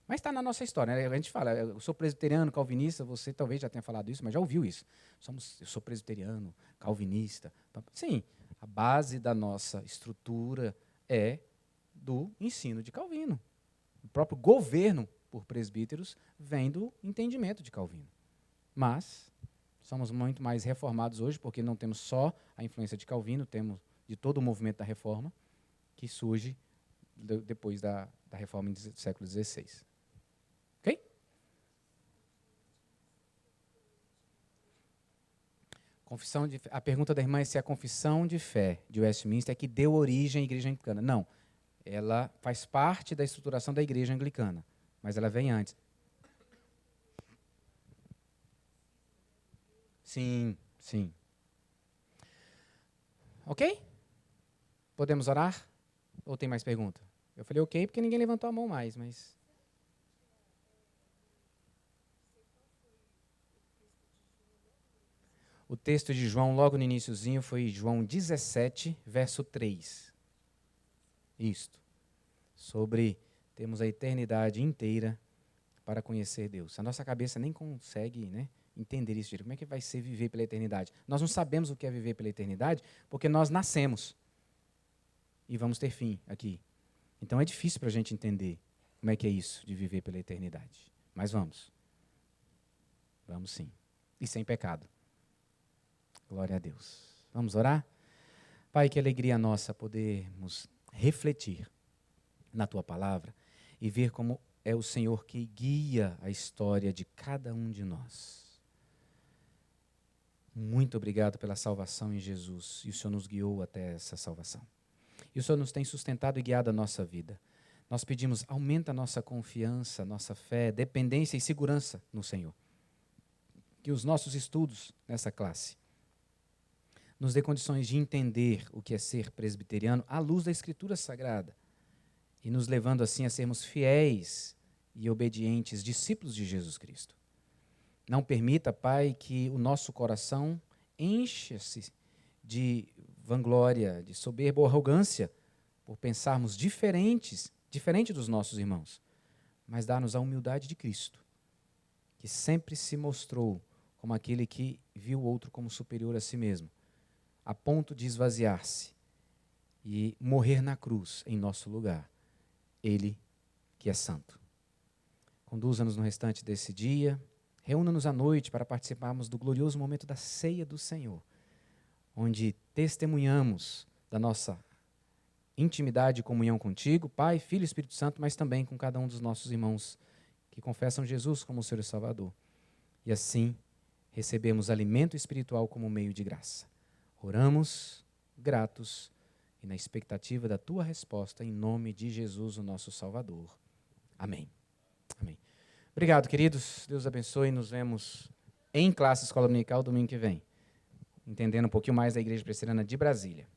Mas está na nossa história, né? A gente fala, eu sou presbiteriano, calvinista, você talvez já tenha falado isso, mas já ouviu isso. Eu sou presbiteriano, calvinista. Sim, a base da nossa estrutura é do ensino de Calvino. O próprio governo por presbíteros vem do entendimento de Calvino. Mas somos muito mais reformados hoje, porque não temos só a influência de Calvino, temos de todo o movimento da reforma, que surge depois da reforma do século XVI. Ok? A pergunta da irmã é se a confissão de fé de Westminster é que deu origem à igreja anglicana. Não. Ela faz parte da estruturação da igreja anglicana, mas ela vem antes. Sim, sim. Ok? Podemos orar? Ou tem mais pergunta? Eu falei ok porque ninguém levantou a mão mais, mas... O texto de João, logo no iniciozinho, foi João 17, verso 3. Isto. Sobre termos a eternidade inteira para conhecer Deus. A nossa cabeça nem consegue, né, entender isso direito. Como é que vai ser viver pela eternidade? Nós não sabemos o que é viver pela eternidade porque nós nascemos e vamos ter fim aqui. Então é difícil para a gente entender como é que é isso de viver pela eternidade. Mas vamos. Vamos sim. E sem pecado. Glória a Deus. Vamos orar? Pai, que alegria nossa podermos refletir na Tua palavra e ver como é o Senhor que guia a história de cada um de nós. Muito obrigado pela salvação em Jesus. E o Senhor nos guiou até essa salvação. E o Senhor nos tem sustentado e guiado a nossa vida. Nós pedimos, aumenta a nossa confiança, nossa fé, dependência e segurança no Senhor. Que os nossos estudos nessa classe nos dê condições de entender o que é ser presbiteriano à luz da Escritura Sagrada e nos levando assim a sermos fiéis e obedientes discípulos de Jesus Cristo. Não permita, Pai, que o nosso coração encha-se de vanglória, de soberba ou arrogância por pensarmos diferente dos nossos irmãos, mas dá-nos a humildade de Cristo, que sempre se mostrou como aquele que viu o outro como superior a si mesmo, a ponto de esvaziar-se e morrer na cruz em nosso lugar. Ele que é santo. Conduza-nos no restante desse dia, reúna-nos à noite para participarmos do glorioso momento da ceia do Senhor, onde testemunhamos da nossa intimidade e comunhão contigo, Pai, Filho e Espírito Santo, mas também com cada um dos nossos irmãos que confessam Jesus como o Senhor e Salvador. E assim recebemos alimento espiritual como meio de graça. Oramos, gratos, e na expectativa da Tua resposta, em nome de Jesus, o nosso Salvador. Amém. Amém. Obrigado, queridos. Deus abençoe. Nos vemos em classe Escola Dominical domingo que vem, entendendo um pouquinho mais da Igreja Presbiteriana de Brasília.